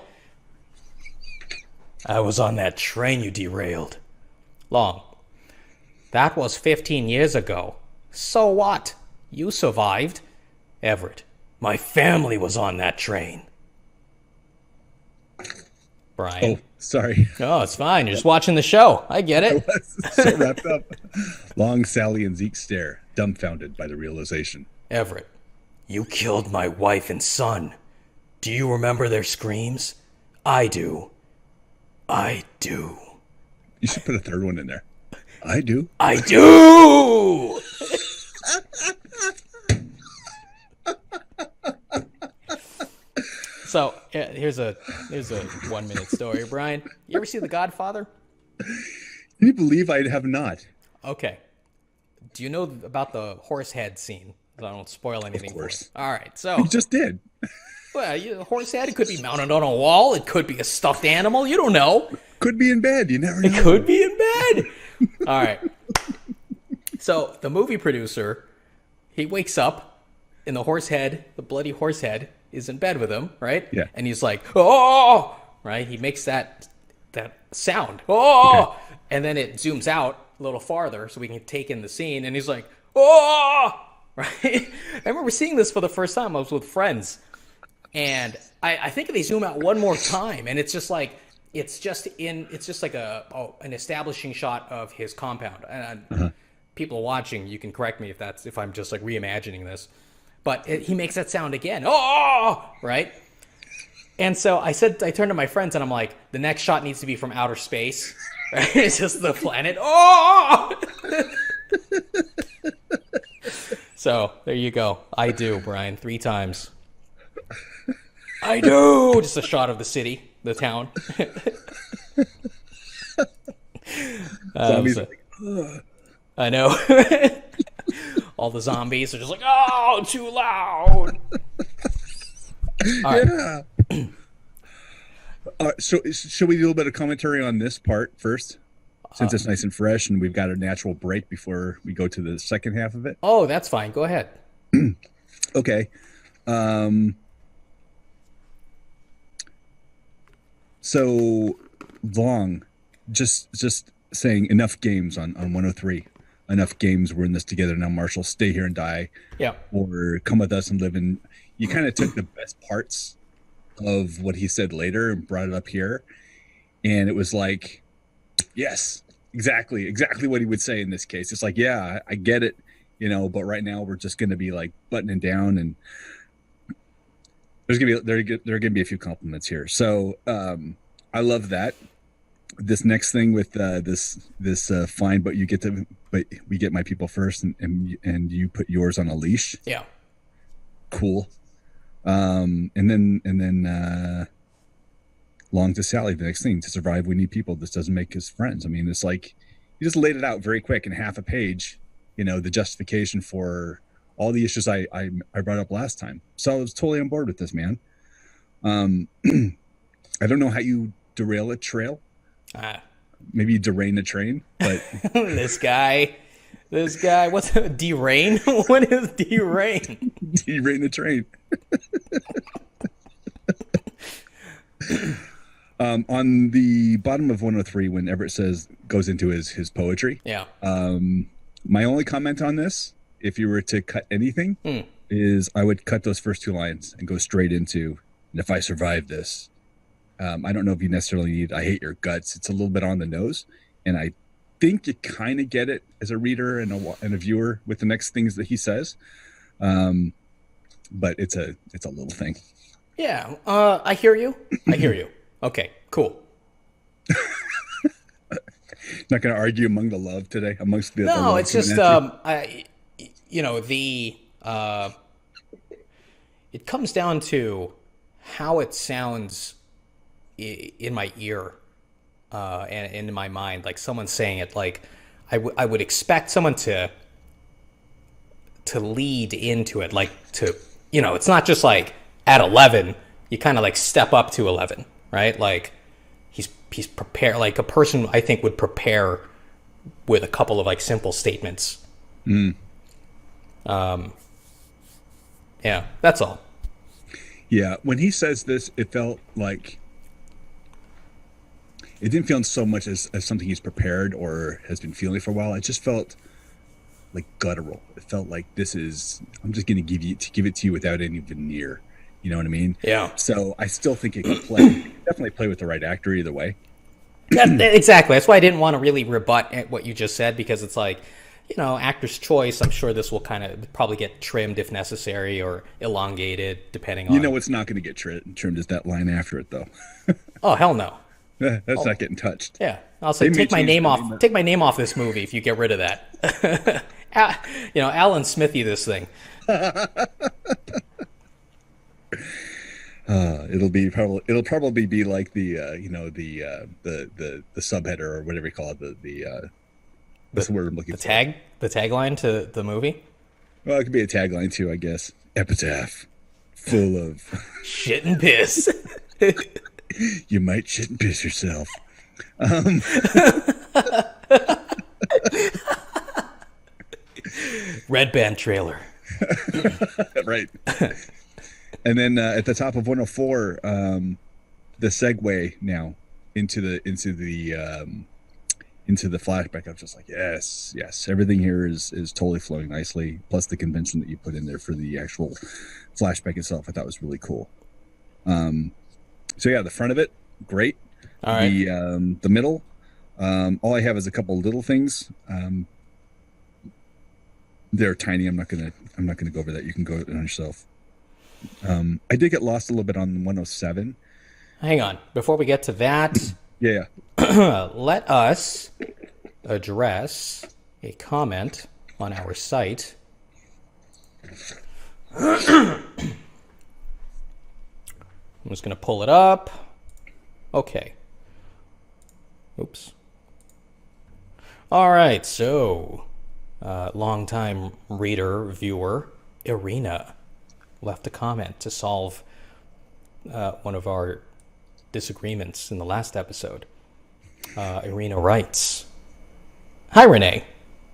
I was on that train you derailed. Long. That was 15 years ago. So what? You survived. Everett. My family was on that train. Brian.
Oh, sorry.
Oh, it's fine. You're just watching the show. I get it.
I was so wrapped up. Long, Sally, and Zeke stare, dumbfounded by the realization.
Everett. You killed my wife and son. Do you remember their screams? I do. I do.
You should put a third one in there. I do.
I do! So, here's a 1-minute story. Brian, you ever see The Godfather?
Can you believe I have not?
Okay. Do you know about the horse head scene? I don't spoil anything.
Of course.
For you. All right, so...
You just did.
Well, a horse head, it could be mounted on a wall. It could be a stuffed animal. You don't know.
Could be in bed. You never know.
It could be in bed. All right. So the movie producer he wakes up, and the bloody horse head, is in bed with him, right?
Yeah.
And he's like, oh, right? He makes that sound, oh, okay. And then it zooms out a little farther so we can take in the scene, and he's like, oh, right? I remember seeing this for the first time. I was with friends, and I think they zoom out one more time, and it's just like an establishing shot of his compound. And people watching, you can correct me if I'm just like reimagining this, but he makes that sound again, oh, right? And so I turned to my friends and I'm like, the next shot needs to be from outer space. Right? It's just the planet. Oh! So there you go. I do, Brian, 3 times. I do. Just a shot of the city, the town.
Zombies.
I know. All the zombies are just like, oh, too loud.
Yeah. So should we do a little bit of commentary on this part first, since it's nice and fresh and we've got a natural break before we go to the second half of it?
Oh, that's fine. Go ahead.
Okay. So long, just saying enough games on 103. Enough games. We're in this together now. Marshal, stay here and die.
Yeah.
Or come with us and live in. You kind of took the best parts of what he said later and brought it up here, and it was like, yes, exactly what he would say in this case. It's like, yeah, I get it, but right now we're just going to be like buttoning down, and there are gonna be a few compliments here. So I love that. This next thing with this fine, but we get my people first, and you put yours on a leash.
Yeah.
Cool. And then long to Sally, the next thing, to survive we need people. This doesn't make us friends. I mean, it's like you just laid it out very quick in half a page, the justification for all the issues I brought up last time. So I was totally on board with this, man. I don't know how you derail a trail. Maybe you derain a train, but
this guy, what's derain? What is derain?
Derain the train. On the bottom of 103, when Everett goes into his poetry.
Yeah.
My only comment on this, if you were to cut anything, is I would cut those first 2 lines and go straight into, and if I survive this, I don't know if you necessarily need, I hate your guts. It's a little bit on the nose. And I think you kind of get it as a reader and a viewer with the next things that he says. But it's a little thing.
Yeah. I hear you. Okay, cool.
Not going to argue among the love today amongst the.
No, it's just, it comes down to how it sounds in my ear and in my mind, like someone saying it. Like I would expect someone to lead into it, like to, it's not just like at 11 you kind of like step up to 11, right? Like he's prepared, like a person I think would prepare with a couple of like simple statements. Yeah, that's all.
Yeah, when he says this, it felt like it didn't feel so much as something he's prepared or has been feeling for a while. It just felt like guttural. It felt like I'm just going to give it to you without any veneer. You know what I mean?
Yeah.
So I still think it could play. It could definitely play with the right actor either way.
Exactly. That's why I didn't want to really rebut what you just said, because it's like, actor's choice. I'm sure this will kind of probably get trimmed if necessary, or elongated depending on.
What's not going to get trimmed is that line after it, though.
Oh, hell no.
That's not getting touched.
Yeah, I'll say take my name off. Take my name off this movie if you get rid of that. Alan Smithy, this thing.
It'll probably be like the subheader or whatever you call it. What's the word I'm looking for?
The tagline to the movie.
Well, it could be a tagline too, I guess. Epitaph, full of
shit and piss.
You might shit and piss yourself.
Red Band trailer.
Right. And then at the top of 104, the segue now into the flashback. I'm just like, yes, yes, everything here is totally flowing nicely. Plus the convention that you put in there for the actual flashback itself, I thought was really cool. So yeah, the front of it, great.
All right.
The middle, all I have is a couple little things. They're tiny. I'm not gonna go over that. You can go on yourself. I did get lost a little bit on 107.
Hang on. Before we get to that,
Yeah.
let us address a comment on our site. I'm just going to pull it up. Okay. Oops. All right. So, longtime reader, viewer, Irina left a comment to solve one of our disagreements in the last episode. Irina writes, "Hi, René.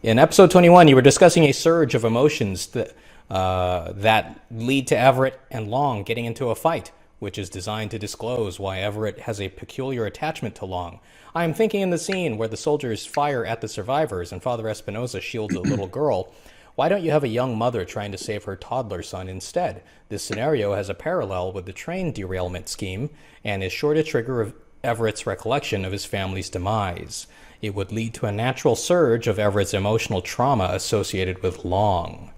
In episode 21, you were discussing a surge of emotions that lead to Everett and Long getting into a fight, which is designed to disclose why Everett has a peculiar attachment to Long. I am thinking in the scene where the soldiers fire at the survivors and Father Espinosa shields a little girl. Why don't you have a young mother trying to save her toddler son instead? This scenario has a parallel with the train derailment scheme and is sure to trigger Everett's recollection of his family's demise. It would lead to a natural surge of Everett's emotional trauma associated with Long."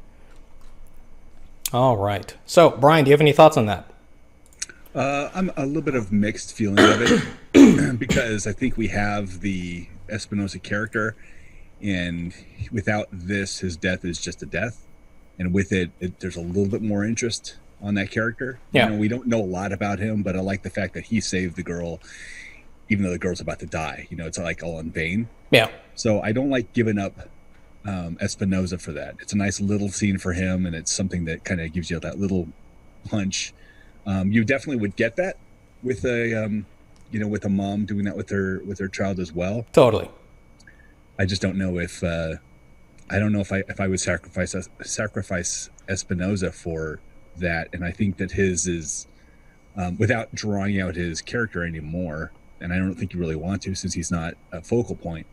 All right. So, Brian, do you have any thoughts on that?
I'm a little bit of mixed feeling of it because I think we have the Espinosa character, and without this, his death is just a death. And with it, there's a little bit more interest on that character.
Yeah.
You know, we don't know a lot about him, but I like the fact that he saved the girl, even though the girl's about to die. You know, it's like all in vain.
Yeah.
So I don't like giving up Espinosa for that. It's a nice little scene for him, and it's something that kind of gives you that little punch. You definitely would get that with with a mom doing that with her child as well.
Totally.
I just don't know if I would sacrifice Espinosa for that, and I think that his is without drawing out his character anymore, and I don't think you really want to since he's not a focal point.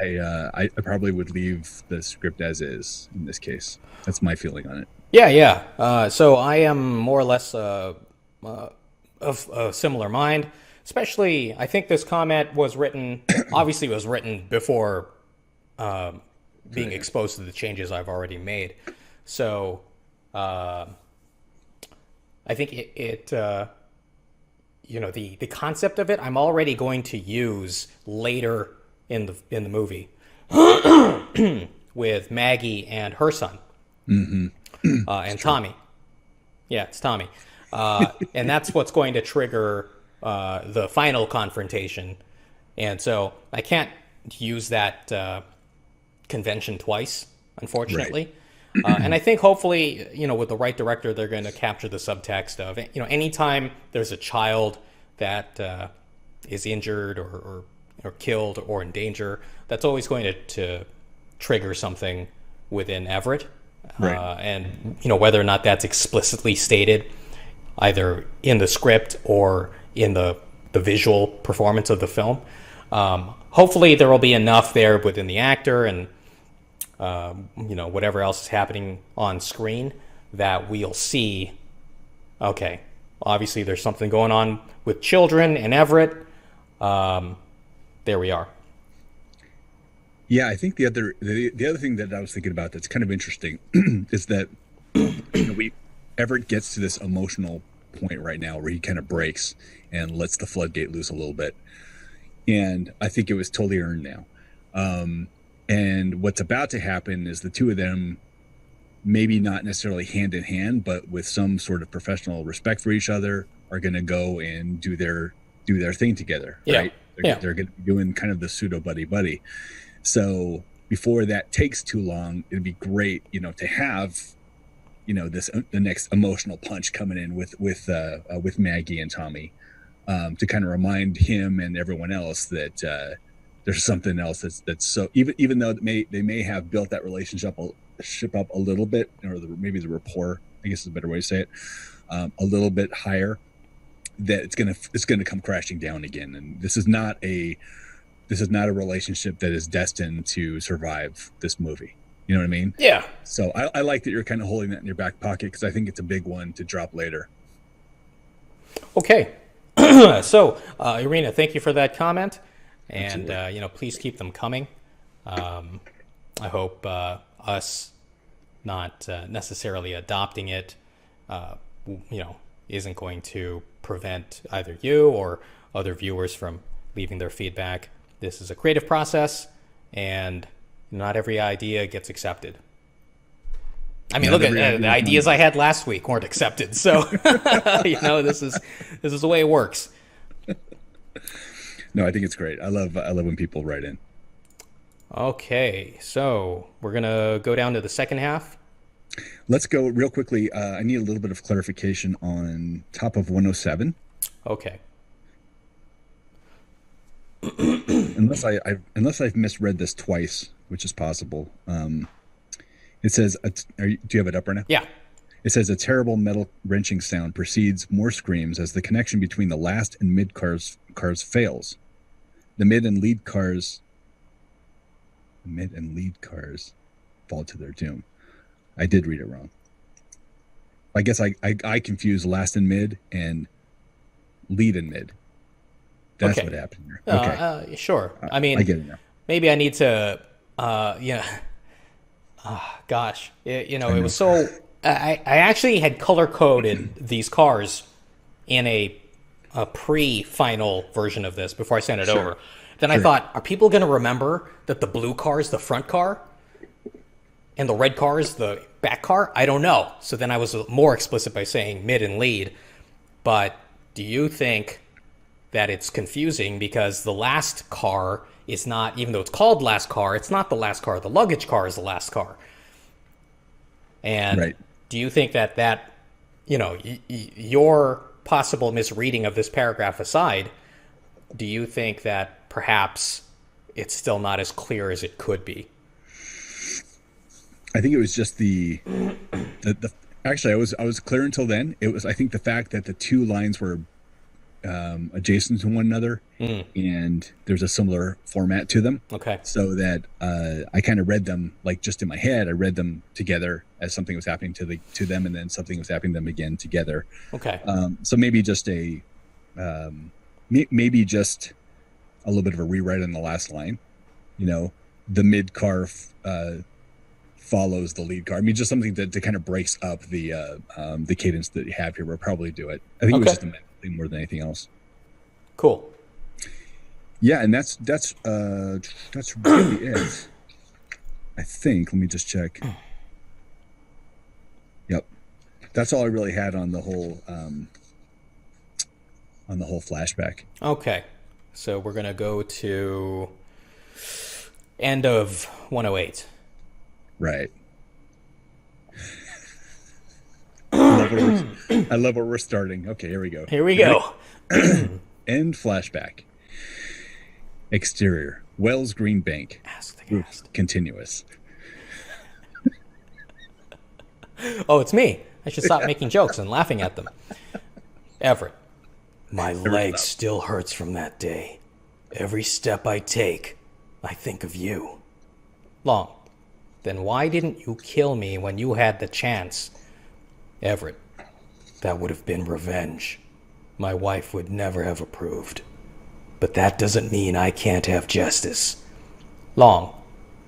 I probably would leave the script as is in this case. That's my feeling on it.
Yeah. So I am more or less of a similar mind. Especially, I think this comment was written, obviously was written before being exposed to the changes I've already made. So I think the concept of it, I'm already going to use later in the movie with Maggie and her son.
Mm-hmm.
And Tommy. Yeah, it's Tommy. And that's what's going to trigger the final confrontation. And so I can't use that convention twice, unfortunately. Right. And I think hopefully, with the right director, they're going to capture the subtext of, anytime there's a child that is injured or killed or in danger, that's always going to trigger something within Everett. Right. And whether or not that's explicitly stated either in the script or in the visual performance of the film. Hopefully there will be enough there within the actor and whatever else is happening on screen that we'll see, okay, obviously there's something going on with children and Everett. There we are.
Yeah, I think the other thing that I was thinking about that's kind of interesting is that Everett gets to this emotional point right now where he kind of breaks and lets the floodgate loose a little bit, and I think it was totally earned now. And what's about to happen is the two of them, maybe not necessarily hand in hand, but with some sort of professional respect for each other, are going to go and do their thing together.
Yeah.
Right? They're going to be doing kind of the pseudo buddy. So before that takes too long, it'd be great, to have, the next emotional punch coming in with Maggie and Tommy, to kind of remind him and everyone else that there's something else that's so even though they may have built that relationship ship up a little bit, or maybe the rapport, I guess is a better way to say it, a little bit higher, that it's gonna come crashing down again. And this is not a relationship that is destined to survive this movie. You know what I mean?
Yeah.
So I like that you're kind of holding that in your back pocket, because I think it's a big one to drop later.
Okay. So, Irina, thank you for that comment. And, please keep them coming. I hope us not necessarily adopting it, isn't going to prevent either you or other viewers from leaving their feedback. This is a creative process, and not every idea gets accepted. I mean, look at the ideas I had last week weren't accepted. So, this is the way it works.
No, I think it's great. I love when people write in.
Okay, so we're gonna go down to the second half.
Let's go real quickly. I need a little bit of clarification on top of 107.
Okay.
Unless I've misread this twice, which is possible. It says, do you have it up right now?
Yeah.
It says a terrible metal wrenching sound precedes more screams as the connection between the last and mid cars fails. The mid and lead cars fall to their doom. I did read it wrong. I guess I confused last and mid and lead and mid. That's
okay.
what happened here. Okay.
Sure. I mean,
I get it now.
Maybe I need to, gosh, it was so. I actually had color coded these cars in a pre-final version of this before I sent it over. Then I thought, are people going to remember that the blue car is the front car and the red car is the back car? I don't know. So then I was more explicit by saying mid and lead. But do you think that it's confusing because the last car is not, even though it's called last car, it's not the last car. The luggage car is the last car. And do you think that your possible misreading of this paragraph aside, do you think that perhaps it's still not as clear as it could be?
I think it was just the actually I was clear until then. It was, I think, the fact that the two lines were adjacent to one another, and there's a similar format to them.
Okay.
So that I kind of read them, like, just in my head. I read them together as something was happening to them, and then something was happening to them again together.
Okay.
So maybe just maybe just a little bit of a rewrite on the last line. The mid car follows the lead car. I mean, just something that kind of breaks up the cadence that you have here. We'll probably do it. I think it was just a mental thing more than anything else.
Cool.
Yeah, and that's really it. I think. Let me just check. Yep, that's all I really had on the whole flashback.
Okay, so we're gonna go to end of 108.
Right. I love where we're starting. Okay, here we go.
Here we go.
End flashback. Exterior. Wells Green Bank. Roof continuous.
Oh, it's me. I should stop making jokes and laughing at them. Everett. My leg still hurts from that day. Every step I take, I think of you. Long. Then why didn't you kill me when you had the chance? Everett. That would have been revenge. My wife would never have approved. But that doesn't mean I can't have justice. Long.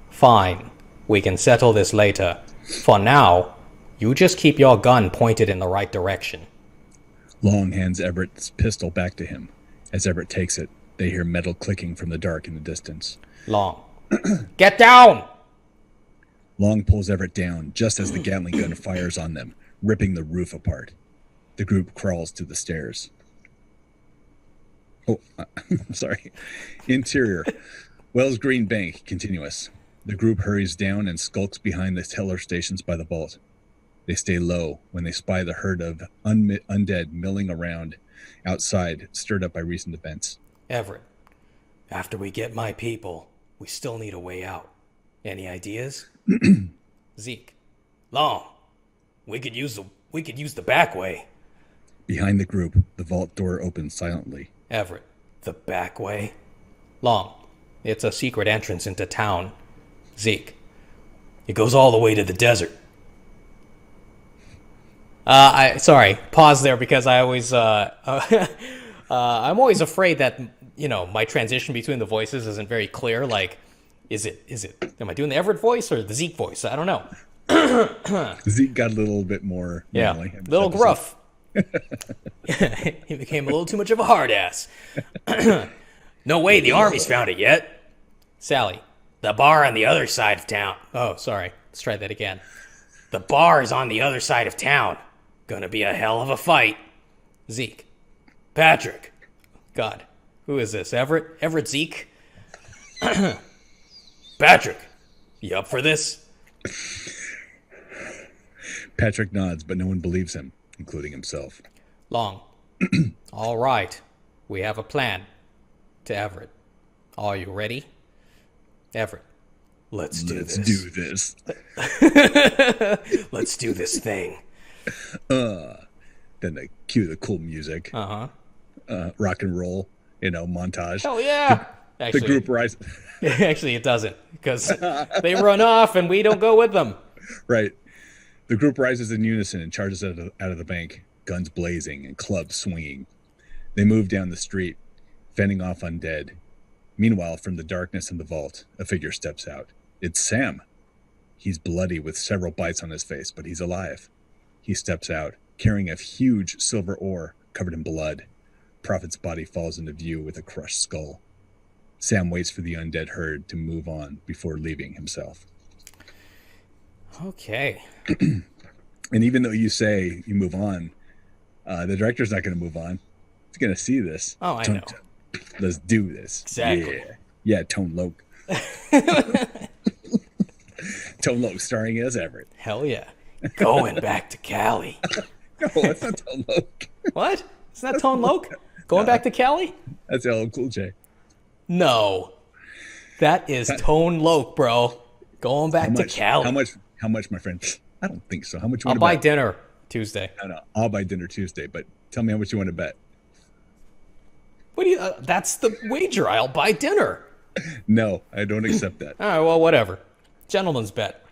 Fine. We can settle this later. For now, you just keep your gun pointed in the right direction.
Long hands Everett's pistol back to him. As Everett takes it, they hear metal clicking from the dark in the distance.
Long. Get down!
Long pulls Everett down just as the Gatling gun fires on them, ripping the roof apart. The group crawls to the stairs. Oh, sorry. Interior. Wells Green Bank, continuous. The group hurries down and skulks behind the teller stations by the vault. They stay low when they spy the herd of undead milling around outside, stirred up by recent events.
Everett, after we get my people, we still need a way out. Any ideas? Zeke. Long. We could use the back way.
Behind the group, the vault door opens silently.
Everett. The back way? Long. It's a secret entrance into town. Zeke. It goes all the way to the desert. Sorry, pause there because I always, I'm always afraid that, my transition between the voices isn't very clear. Like, am I doing the Everett voice or the Zeke voice? I don't know.
Zeke got a little bit more manly.
Little gruff. He became a little too much of a hard ass. No way, the army's found it yet. Sally. The bar on the other side of town. Oh, sorry. Let's try that again. The bar is on the other side of town. Gonna be a hell of a fight. Zeke. Patrick. God. Who is this? Everett? Everett Zeke? Patrick. You up for this?
Patrick nods, but no one believes him, including himself.
Long. All right. We have a plan. To Everett. Are you ready? Everett. Let's do this. Let's do this thing.
Then they cue the cool music. Rock and roll, montage.
Hell yeah.
The group rises.
Actually, it doesn't, because they run off and we don't go with them.
Right. The group rises in unison and charges out of the bank, guns blazing and clubs swinging. They move down the street, fending off undead. Meanwhile, from the darkness in the vault, a figure steps out. It's Sam. He's bloody with several bites on his face, but he's alive. He steps out, carrying a huge silver ore covered in blood. Prophet's body falls into view with a crushed skull. Sam waits for the undead herd to move on before leaving himself.
Okay.
And even though you say you move on, the director's not going to move on. He's going to see this.
Oh, I know.
Let's do this.
Exactly.
Yeah, Tone Loc. Tone Loc starring as Everett.
Hell yeah. Going back to Cali.
No, that's not Tone Loc.
What? Isn't that Tone Loc? Going back to Cali?
That's LL Cool J.
No. That is Tone Loc, bro. Going back to Cali.
How much, my friend? I don't think so. How much you
I'll
want to
buy
bet?
dinner Tuesday.
No, I'll buy dinner Tuesday, but tell me how much you want to bet.
What do you... that's the wager. I'll buy dinner.
No, I don't accept that.
All right, well, whatever. Gentleman's bet.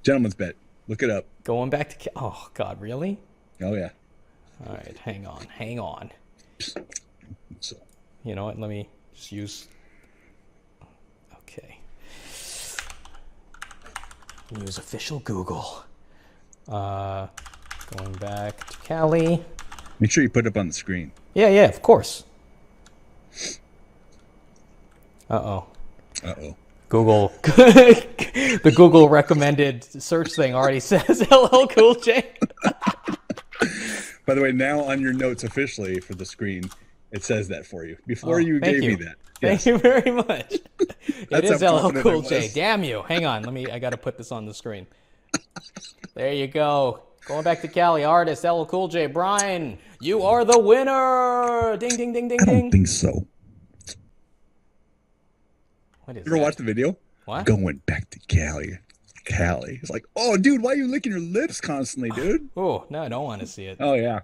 Gentleman's bet. Look it up.
Going back to... Oh, God, really?
Oh, yeah.
All right, hang on.
So.
You know what? Let me just use... Okay. Use official Google. Going back to Cali.
Make sure you put it up on the screen.
Yeah, of course. Uh-oh. Google. The Google recommended search thing already says LL Cool J.
By the way, now on your notes officially for the screen, it says that for you. Before you gave me that.
Thank you very much. It is
how
LL
confident
Cool
I
J.
was.
Damn you. Hang on. I got to put this on the screen. There you go. Going back to Cali, artist LL Cool J. Brian, you are the winner. Ding, ding, ding, ding,
I
ding.
don't think so.
What is
You ever
that?
watch the video?
What?
Going back to Cali. It's like, oh, dude, why are you licking your lips constantly, dude?
Oh, no, I don't want to see it.
Oh, yeah.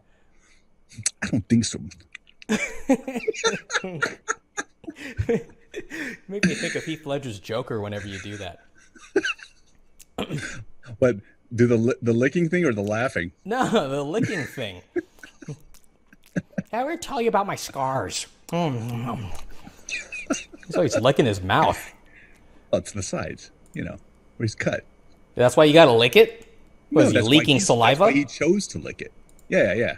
I don't think so.
Make me think of Heath Ledger's Joker whenever you do that.
But do the licking thing or the laughing?
No, the licking thing. I ever tell you about my scars? He's always licking his mouth.
Oh, it's the sides, where he's cut.
That's why you gotta lick it?
No,
Was he
that's why
leaking
That's
saliva?
why he chose to lick it. Yeah.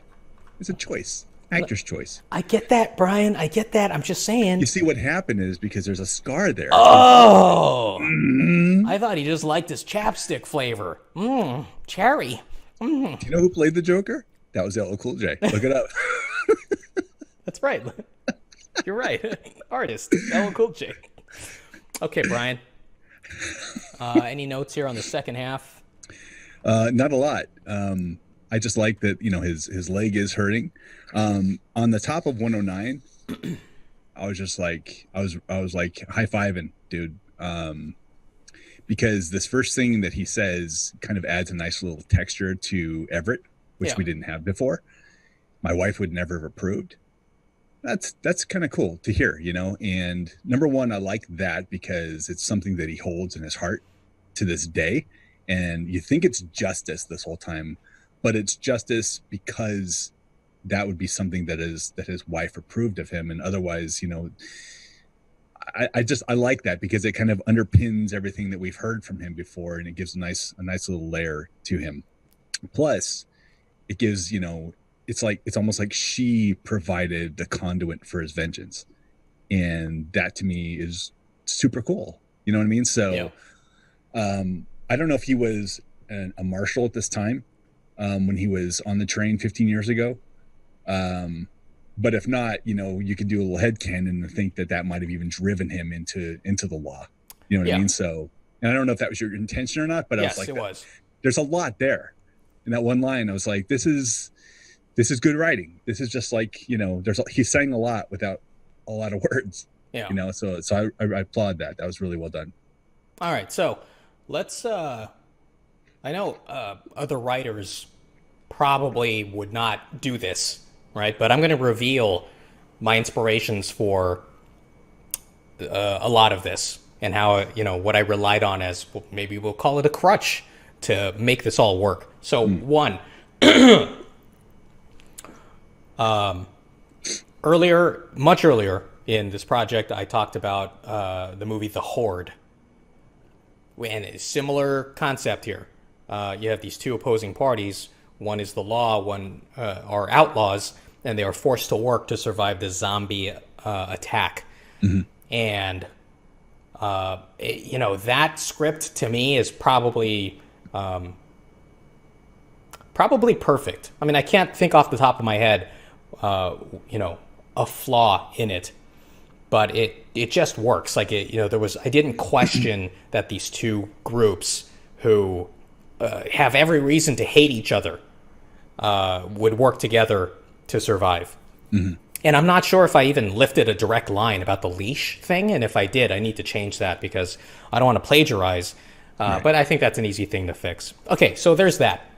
It's a choice. Actor's choice.
I get that, Brian. I get that. I'm just saying.
You see, what happened is because there's a scar there.
Oh!
Mm-hmm.
I thought he just liked his chapstick flavor. Cherry.
Do you know who played the Joker? That was LL Cool J. Look it up.
That's right. You're right. Artist. LL Cool J. Okay, Brian. Any notes here on the second half?
Not a lot. I just like that, his leg is hurting. On the top of 109, I was just like, I was like high-fiving, dude. because this first thing that he says kind of adds a nice little texture to Everett, which we didn't have before. My wife would never have approved. That's kind of cool to hear, you know. And number one, I like that because it's something that he holds in his heart to this day. And you think it's justice this whole time, but it's justice because that would be something that his wife approved of him. And otherwise, you know, I like that because it kind of underpins everything that we've heard from him before, and it gives a nice little layer to him. Plus, it gives, you know, it's almost like she provided the conduit for his vengeance, and that to me is super cool. You know what I mean? So, I don't know if he was a marshal at this time when he was on the train 15 years ago. But if not, you know, you could do a little headcanon and think that might have even driven him into the law. You know what I mean? So, and I don't know if that was your intention or not, but I was like,
it was.
There's a lot there. In that one line, I was like, this is good writing. This is just like, you know, he's saying a lot without a lot of words. Yeah. You know, so I applaud that. That was really well done.
All right, so let's. I know other writers probably would not do this, right? But I'm going to reveal my inspirations for a lot of this and how, you know, what I relied on as, maybe we'll call it a crutch to make this all work. So one, much earlier in this project, I talked about the movie The Horde. And a similar concept here. You have these two opposing parties. One is the law, one are outlaws, and they are forced to work to survive the zombie attack. Mm-hmm. And, you know, that script to me is probably perfect. I mean, I can't think off the top of my head, you know, a flaw in it, but it just works. Like, it, you know, I didn't question that these two groups who have every reason to hate each other would work together to survive. Mm-hmm. And I'm not sure if I even lifted a direct line about the leash thing, and if I did, I need to change that because I don't want to plagiarize. Right. But I think that's an easy thing to fix. Okay, so there's that.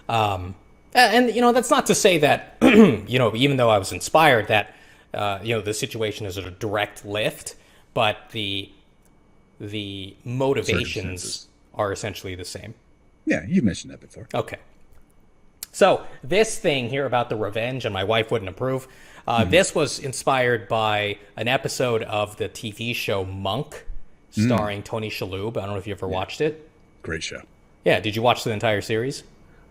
And, you know, that's not to say that, you know, even though I was inspired that, you know, the situation is a direct lift, but the motivations are essentially the same.
Yeah, you mentioned that before.
Okay. So this thing here about the revenge, and my wife wouldn't approve, this was inspired by an episode of the TV show Monk, starring Tony Shalhoub. I don't know if you ever watched it.
Great show.
Yeah, did you watch the entire series?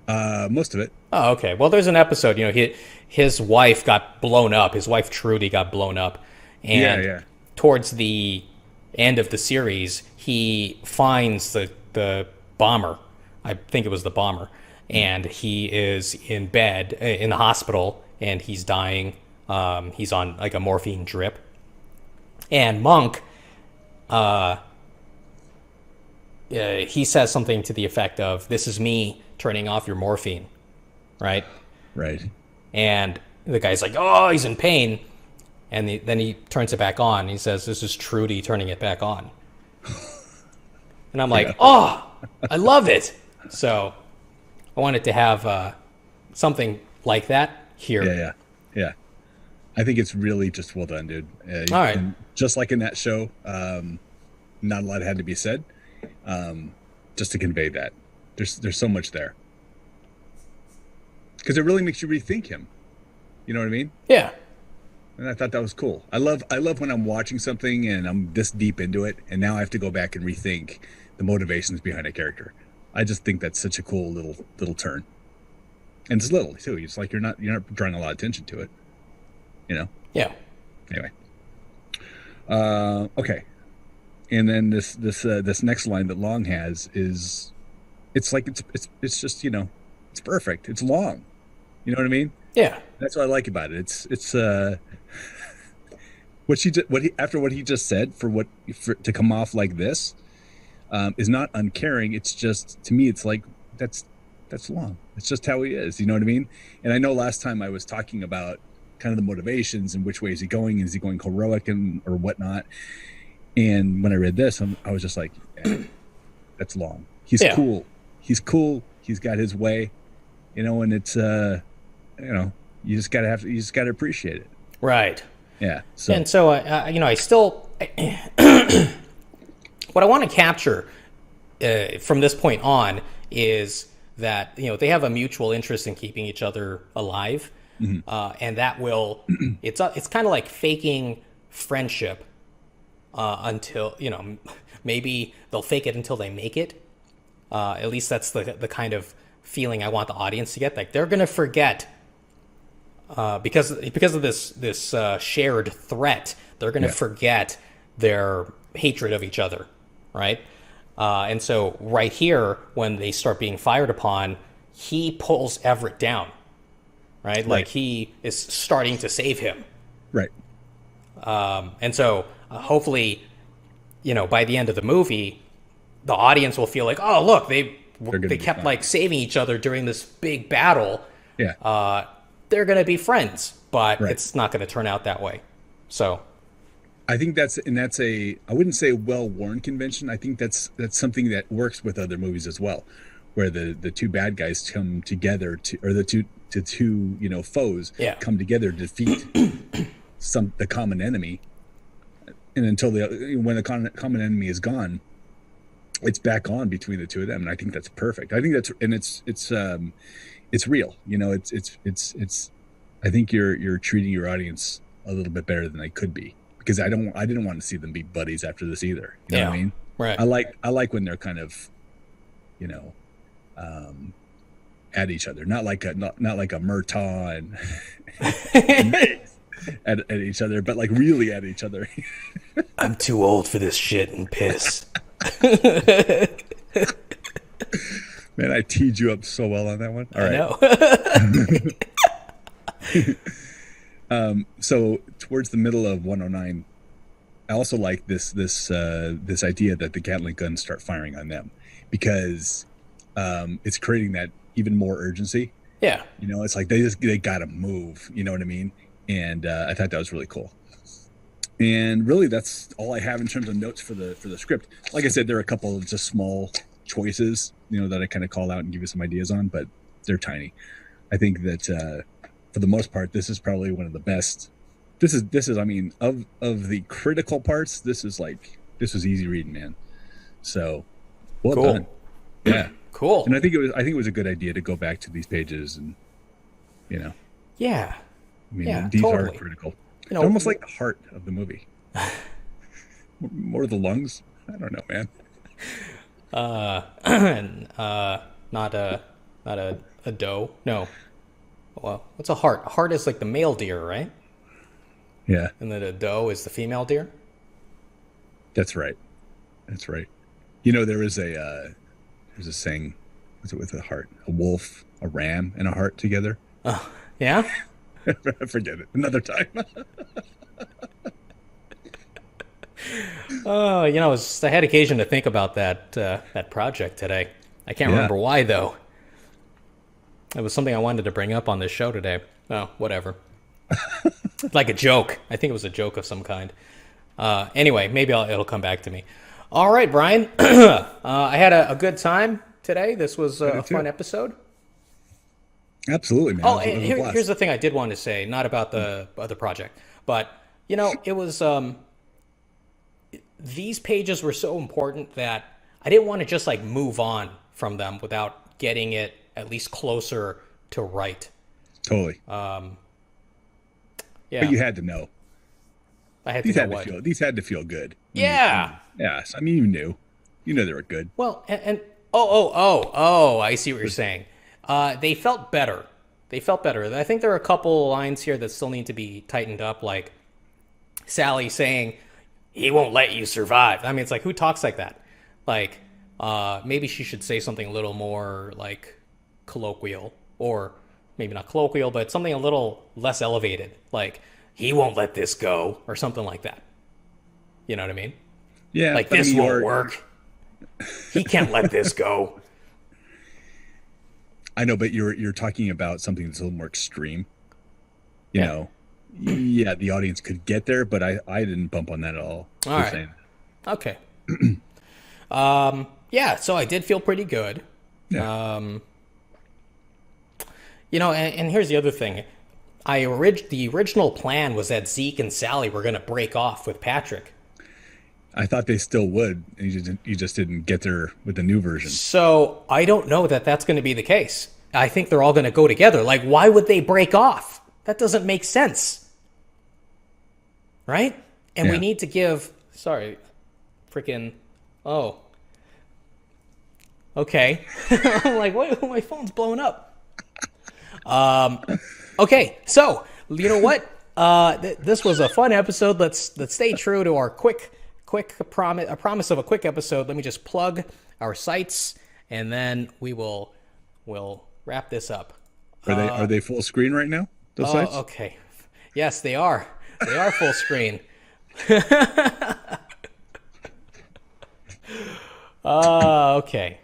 Most of it.
Oh, okay. Well, there's an episode, you know, his wife got blown up. His wife, Trudy, got blown up. And towards the end of the series, he finds the bomber. I think it was the bomber. And he is in bed, in the hospital, and he's dying. He's on, like, a morphine drip. And Monk, he says something to the effect of, "This is me turning off your morphine," right?
Right.
And the guy's like, "Oh, he's in pain," and then he turns it back on. He says, "This is Trudy turning it back on," and I'm like, "Oh, I love it." So I wanted to have something like that here.
Yeah. I think it's really just well done, dude.
All right.
Just like in that show, not a lot had to be said, just to convey that. There's so much there. Because it really makes you rethink him. You know what I mean?
Yeah.
And I thought that was cool. I love when I'm watching something and I'm this deep into it, and now I have to go back and rethink the motivations behind a character. I just think that's such a cool little turn. And it's little too. It's like you're not drawing a lot of attention to it. You know?
Yeah.
Anyway. Okay. And then this next line that Long has is, it's like it's just, you know, it's perfect. It's long. You know what I mean?
Yeah.
That's what I like about it. It's after what he just said, to come off like this is not uncaring. It's just, to me, it's like that's long. It's just how he is. You know what I mean? And I know last time I was talking about kind of the motivations and which way is he going? Is he going heroic or whatnot? And when I read this, I was just like, yeah, that's long. He's
Yeah.
cool. He's cool. He's got his way, and it's you just gotta appreciate it.
Right.
Yeah. So
And so, I still, what I want to capture from this point on is that, they have a mutual interest in keeping each other alive. And that will, it's kind of like faking friendship until, maybe they'll fake it until they make it. At least that's the kind of feeling I want the audience to get. Like they're going to forget because of this shared threat, they're going to forget their hatred of each other, right? And so right here, when they start being fired upon, he pulls Everett down, right? Like he is starting to save him.
right.
And so hopefully, by the end of the movie, the audience will feel like, oh, look, they kept
fine.
like saving each other during this big battle.
Yeah.
They're going to be friends, but
Right.
it's not going to turn out that way. So,
I think that's I wouldn't say well-worn convention. I think that's something that works with other movies as well, where the two bad guys come together or the two foes come together to defeat the common enemy, and until when the common enemy is gone, it's back on between the two of them, and I think that's perfect. I think it's real. It's I think you're treating your audience a little bit better than they could be, because I didn't want to see them be buddies after this either. You know what I mean?
Right.
I like when they're kind of, at each other, not like a Murtaugh and at each other, but like really at each other.
I'm too old for this shit and piss.
Man, I teed you up so well on that one. All right.
I know.
So towards the middle of 109, I also like this idea that the Gatling guns start firing on them, because it's creating that even more urgency.
Yeah.
It's like they gotta move. You know what I mean? And I thought that was really cool. And really, that's all I have in terms of notes for the script. Like I said, there are a couple of just small choices, that I kind of call out and give you some ideas on, but they're tiny. I think that for the most part, this is probably one of the best. This is I mean, of the critical parts, this was easy reading, man. So well
Cool.
done. Yeah.
Cool.
And I think it was a good idea to go back to these pages and
Yeah.
I mean,
Yeah,
these
totally.
are critical. They're almost like the heart of the movie. More the lungs. I don't know, man.
Not a doe. No. Well, what's a hart? A hart is like the male deer, right?
Yeah,
And then a doe is the female deer.
that's right. That's right. There's a saying. What's it with a heart? A wolf, a ram, and a heart together.
Yeah.
Forget it. Another time.
I had occasion to think about that project today. I can't remember why though. It was something I wanted to bring up on this show today. Oh, whatever. Like a joke. I think it was a joke of some kind. Anyway, maybe it'll come back to me. All right, Brian. I had a good time today. This was a fun episode.
Absolutely, man.
Oh,
It was a blast.
here's the thing I did want to say, not about the other project, but it was these pages were so important that I didn't want to just like move on from them without getting it at least closer to right.
Totally.
Yeah,
But you had to know.
I had to know what.
These had to feel good.
Yeah.
Yes. I mean, you knew they were good.
Well, and oh, I see what you're saying. They felt better. They felt better. I think there are a couple lines here that still need to be tightened up, like Sally saying, "He won't let you survive." I mean, it's like, who talks like that? Like, maybe she should say something a little more like colloquial, or maybe not colloquial, but something a little less elevated, like, "He won't let this go," or something like that. You know what I mean?
Yeah.
Like,
but I
this
mean,
won't work. He can't let this go.
I know, but you're talking about something that's a little more extreme. You
Yeah.
know, yeah, the audience could get there, but I didn't bump on that at all.
All
Just
right.
saying.
Okay. Yeah, so I did feel pretty good.
Yeah.
And here's the other thing. The original plan was that Zeke and Sally were going to break off with Patrick.
I thought they still would. And you just didn't get there with the new version.
So I don't know that that's going to be the case. I think they're all going to go together. Like, why would they break off? That doesn't make sense. Right? And we need to give... Sorry. Freaking... Oh. Okay. I'm like, what? My phone's blowing up. Okay, so, you know what? This was a fun episode. Let's stay true to our quick promise of a quick episode. Let me just plug our sites, and then we'll wrap this up.
Are they full screen right now? Those sites?
Okay. Yes, they are. They are full screen. Okay.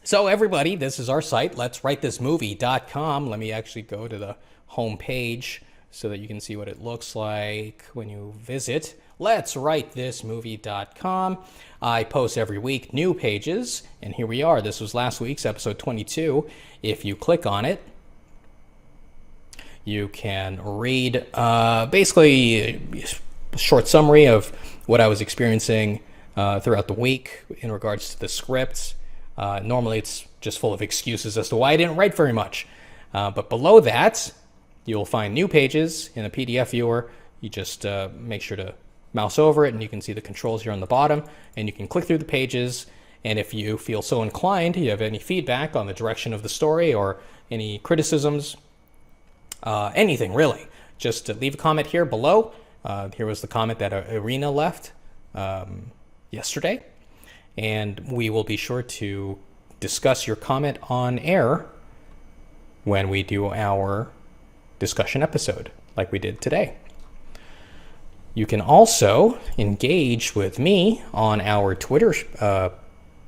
So everybody, this is our site, let'swritethismovie.com. Let me actually go to the home page so that you can see what it looks like when you visit let'swritethismovie.com. I post every week new pages, and here we are. This was last week's episode 22. If you click on it, you can read basically a short summary of what I was experiencing throughout the week in regards to the scripts. Normally it's just full of excuses as to why I didn't write very much. But below that, you'll find new pages in a PDF viewer. You just make sure to mouse over it, and you can see the controls here on the bottom, and you can click through the pages. And if you feel so inclined, you have any feedback on the direction of the story or any criticisms, anything really, just leave a comment here below. Here was the comment that Irina left yesterday, and we will be sure to discuss your comment on air when we do our discussion episode like we did today. You can also engage with me on our Twitter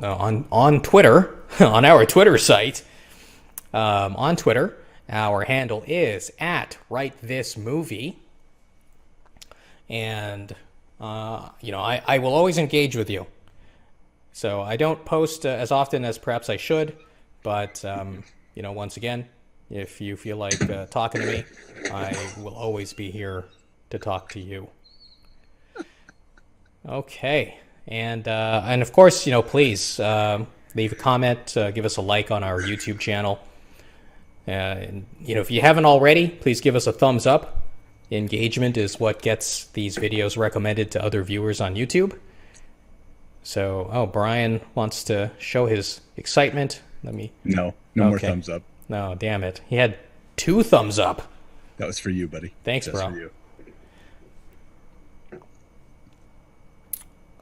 on Twitter on our Twitter site. On Twitter, our handle is @WriteThisMovie, and I will always engage with you. So I don't post as often as perhaps I should, but once again, if you feel like talking to me, I will always be here to talk to you. Okay, and of course, please leave a comment, give us a like on our YouTube channel. And if you haven't already, please give us a thumbs up. Engagement is what gets these videos recommended to other viewers on YouTube. So, Brian wants to show his excitement.
No more thumbs up.
No, damn it. He had 2 thumbs up.
That was for you, buddy.
Thanks,
That's
bro.
For you.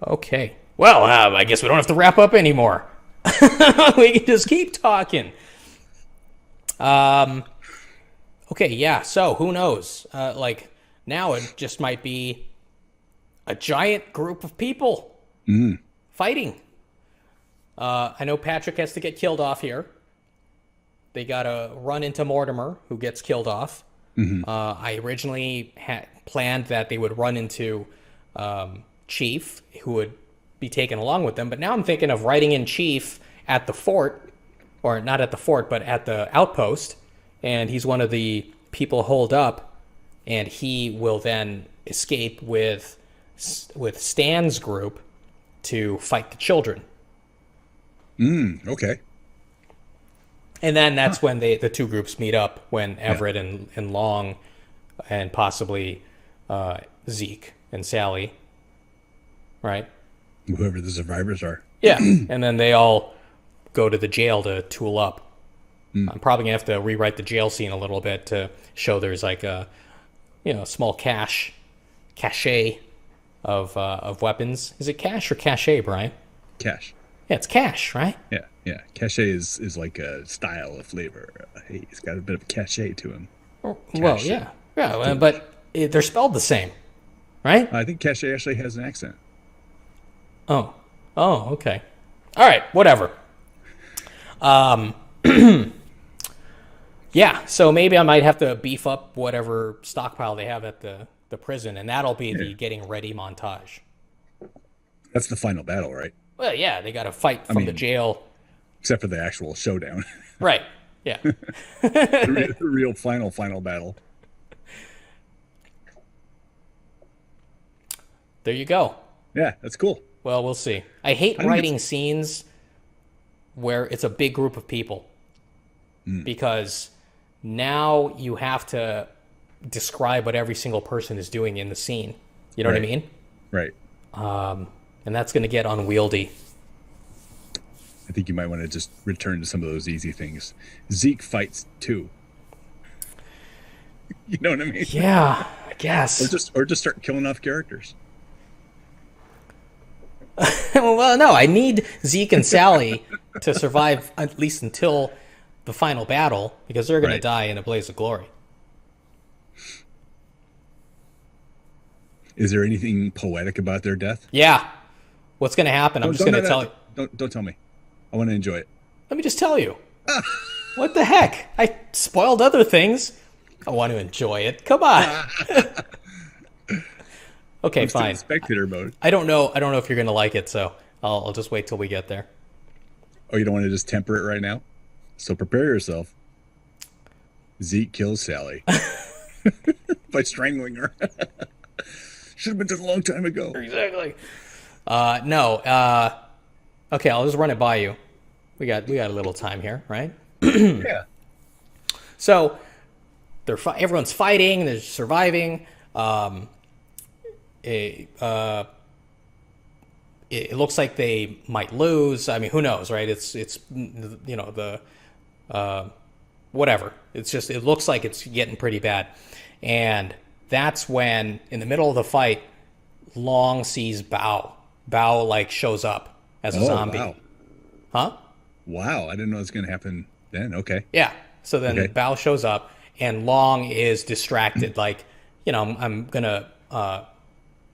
Okay. Well, I guess we don't have to wrap up anymore. We can just keep talking. Okay, yeah, so who knows? Now it just might be a giant group of people fighting. I know Patrick has to get killed off here. They gotta run into Mortimer, who gets killed off. I originally had planned that they would run into Chief, who would be taken along with them, but now I'm thinking of writing in Chief at the fort, or not at the fort, but at the outpost, and he's one of the people holed up, and he will then escape with Stan's group to fight the children.
Okay.
And then that's when the 2 groups meet up, when Everett and Long and possibly Zeke and Sally, right?
Whoever the survivors are.
Yeah, and then they all go to the jail to tool up. I'm probably going to have to rewrite the jail scene a little bit to show there's like a small cache of weapons. Is it cache or cachet, Brian?
Cache.
Yeah, it's cache, right?
Yeah. Cachet is like a style of flavor. Hey, he's got a bit of cachet to him.
Well, yeah, but they're spelled the same, right?
I think cachet actually has an accent.
Oh, okay. All right, whatever. Yeah, so maybe I might have to beef up whatever stockpile they have at the prison, and that'll be the getting ready montage.
That's the final battle, right?
Well, yeah, they got to fight
I
from the
mean,
jail.
except for the actual showdown,
Right. Yeah.
the real final battle.
There you go.
Yeah, that's cool.
Well, we'll see. I hate
I think
writing
it's
scenes where it's a big group of people because now you have to describe what every single person is doing in the scene. You know what I
right,
mean?
right.
And that's going to get unwieldy.
I think you might want to just return to some of those easy things. Zeke fights too. You know what I mean?
Yeah, I
Or
guess.
just start killing off characters.
Well, no, I need Zeke and Sally to survive at least until the final battle because they're going to
Right.
die in a blaze of glory.
Is there anything poetic about their death?
Yeah. What's going to happen? I'm just going to tell you.
Don't tell me. I want to enjoy it.
Let me just tell you. What the heck? I spoiled other things. I want to enjoy it. Come on. Okay,
I'm still in
fine.
spectator mode.
I don't know if you're going to like it, so I'll just wait till we get there.
Oh, you don't want to just temper it right now? So prepare yourself. Zeke kills Sally by strangling her. Should have been done a long time ago.
Exactly. No. Okay, I'll just run it by you. We got a little time here, right?
Yeah.
So everyone's fighting. They're surviving. It looks like they might lose. I mean, who knows, right? It's the whatever. It looks like it's getting pretty bad, and that's when in the middle of the fight, Long sees Bao. Bao like shows up as a zombie.
Wow.
Huh?
Wow. I didn't know it was going to happen then. Okay.
Yeah. So then
Okay.
Bao shows up, and Long is distracted. Like, I'm gonna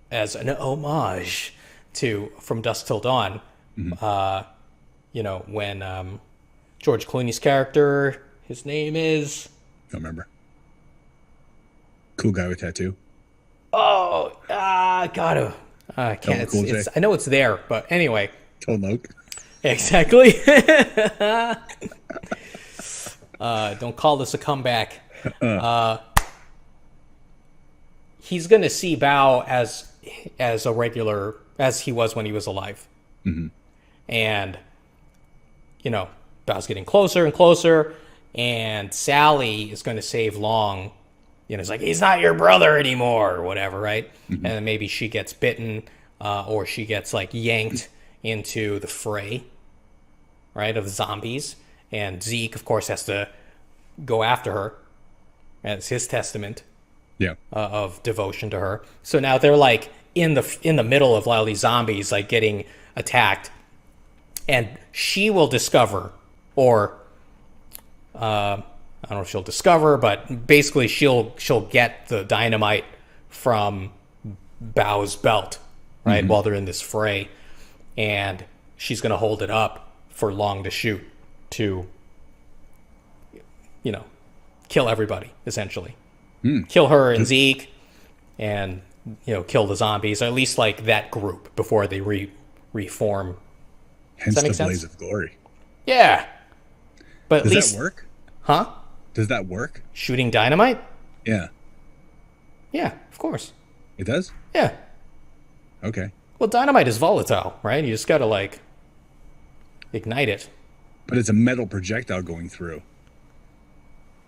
as an homage to From Dusk Till Dawn. When George Clooney's character, his name is.
Don't remember. Cool guy with tattoo.
Gotta. I can't.
Cool J.
I know it's there, but anyway.
Told Noke.
Exactly. Don't call this a comeback. He's gonna see Bao as a regular as he was when he was alive, and Bao's getting closer and closer, and Sally is going to save Long. It's like, he's not your brother anymore, or whatever, right? And then maybe she gets bitten, or she gets like yanked into the fray, right, of the zombies. And Zeke, of course, has to go after her as his testament
Yeah.
of devotion to her. So now they're like in the middle of all these zombies like getting attacked, and she will discover, or I don't know if she'll discover, but basically she'll get the dynamite from Bao's belt, right, while they're in this fray, and she's going to hold it up for Long to shoot to, kill everybody, essentially. Kill her and Zeke, and, kill the zombies, or at least like that group before they reform.
Hence
that
the
make
blaze
sense?
of glory.
Yeah. But at
Does
least,
that work?
huh?
Does that work?
Shooting dynamite?
Yeah.
Yeah, of course.
It does?
Yeah.
Okay.
Well, dynamite is volatile, right? You just gotta like ignite it.
But it's a metal projectile going through.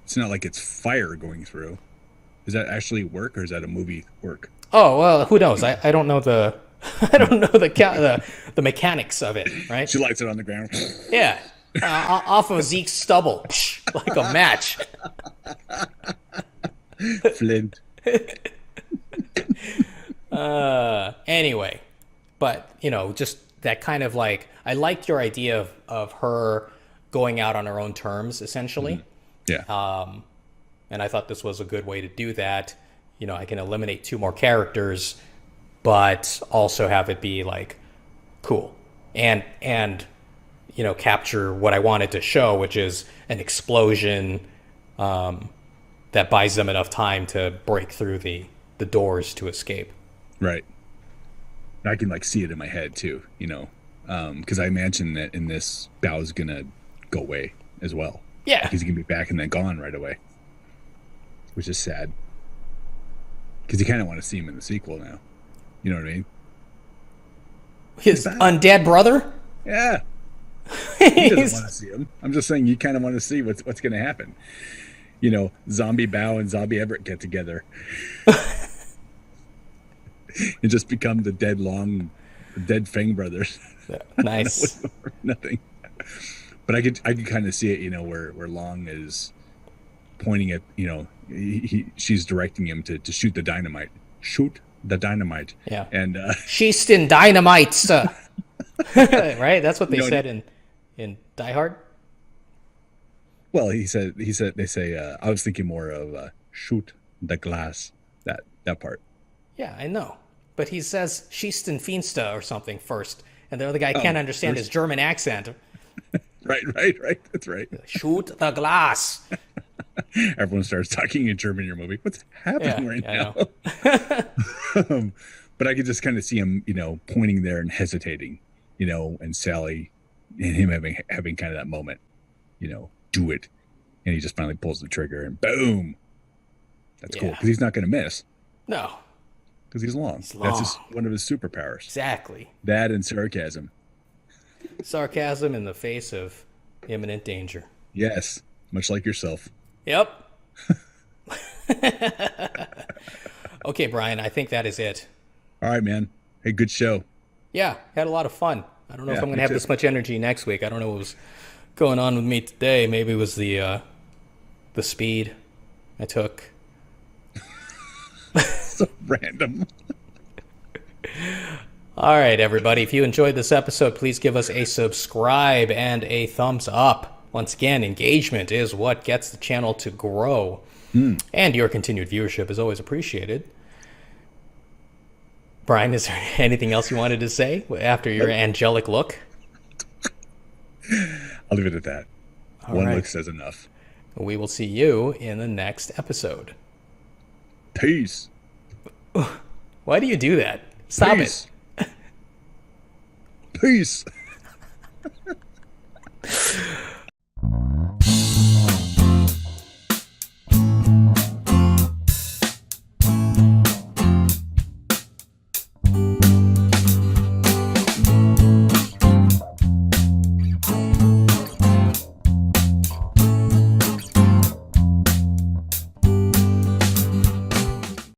It's not like it's fire going through. Does that actually work, or is that a movie work?
Oh well, who knows? I don't know the I don't know the mechanics of it, right?
She lights it on the ground.
Yeah, off of Zeke's stubble, like a match.
Flint.
Anyway, but just that kind of like, I liked your idea of her going out on her own terms, essentially.
Yeah.
And I thought this was a good way to do that. I can eliminate 2 more characters, but also have it be like cool and capture what I wanted to show, which is an explosion that buys them enough time to break through the doors to escape.
Right. I can like see it in my head too, because I imagine that in this, Bao's gonna go away as well.
Yeah.
Like he's gonna be back and then gone right away, which is sad. Because you kind of want to see him in the sequel now. You know what I mean?
His undead brother?
Yeah. He doesn't want to see him. I'm just saying you kind of want to see what's going to happen. Zombie Bao and Zombie Everett get together and just become the dead Fang brothers.
Yeah, nice.
Nothing. But I could kind of see it, where Long is pointing at, she's directing him to shoot the dynamite. Shoot the dynamite.
Yeah.
And
Sheastin dynamites. Right? That's what they said in Die Hard.
Well, they say I was thinking more of shoot the glass, that part.
Yeah, I know. But he says Schiesten Finsta or something first, and the other guy can't understand his German accent.
Right. That's right.
Shoot the glass.
Everyone starts talking in German in your movie. What's happening right now? But I could just kind of see him, pointing there and hesitating, and Sally and him having kind of that moment, do it. And he just finally pulls the trigger and boom. That's cool because he's not going to miss.
No.
Because he's long. That's one of his superpowers.
Exactly.
That and sarcasm.
Sarcasm in the face of imminent danger.
Yes. Much like yourself.
Yep. Okay, Brian, I think that is it.
All right, man. Hey, good show.
Yeah, had a lot of fun. I don't know if I'm going to have this much energy next week. I don't know what was going on with me today. Maybe it was the speed I took.
So random.
All right, everybody. If you enjoyed this episode, please give us a subscribe and a thumbs up. Once again, engagement is what gets the channel to grow. And your continued viewership is always appreciated. Brian, is there anything else you wanted to say after your angelic look?
I'll leave it at that. One look says enough.
We will see you in the next episode.
Peace.
Why do you do that? Stop it.
Peace.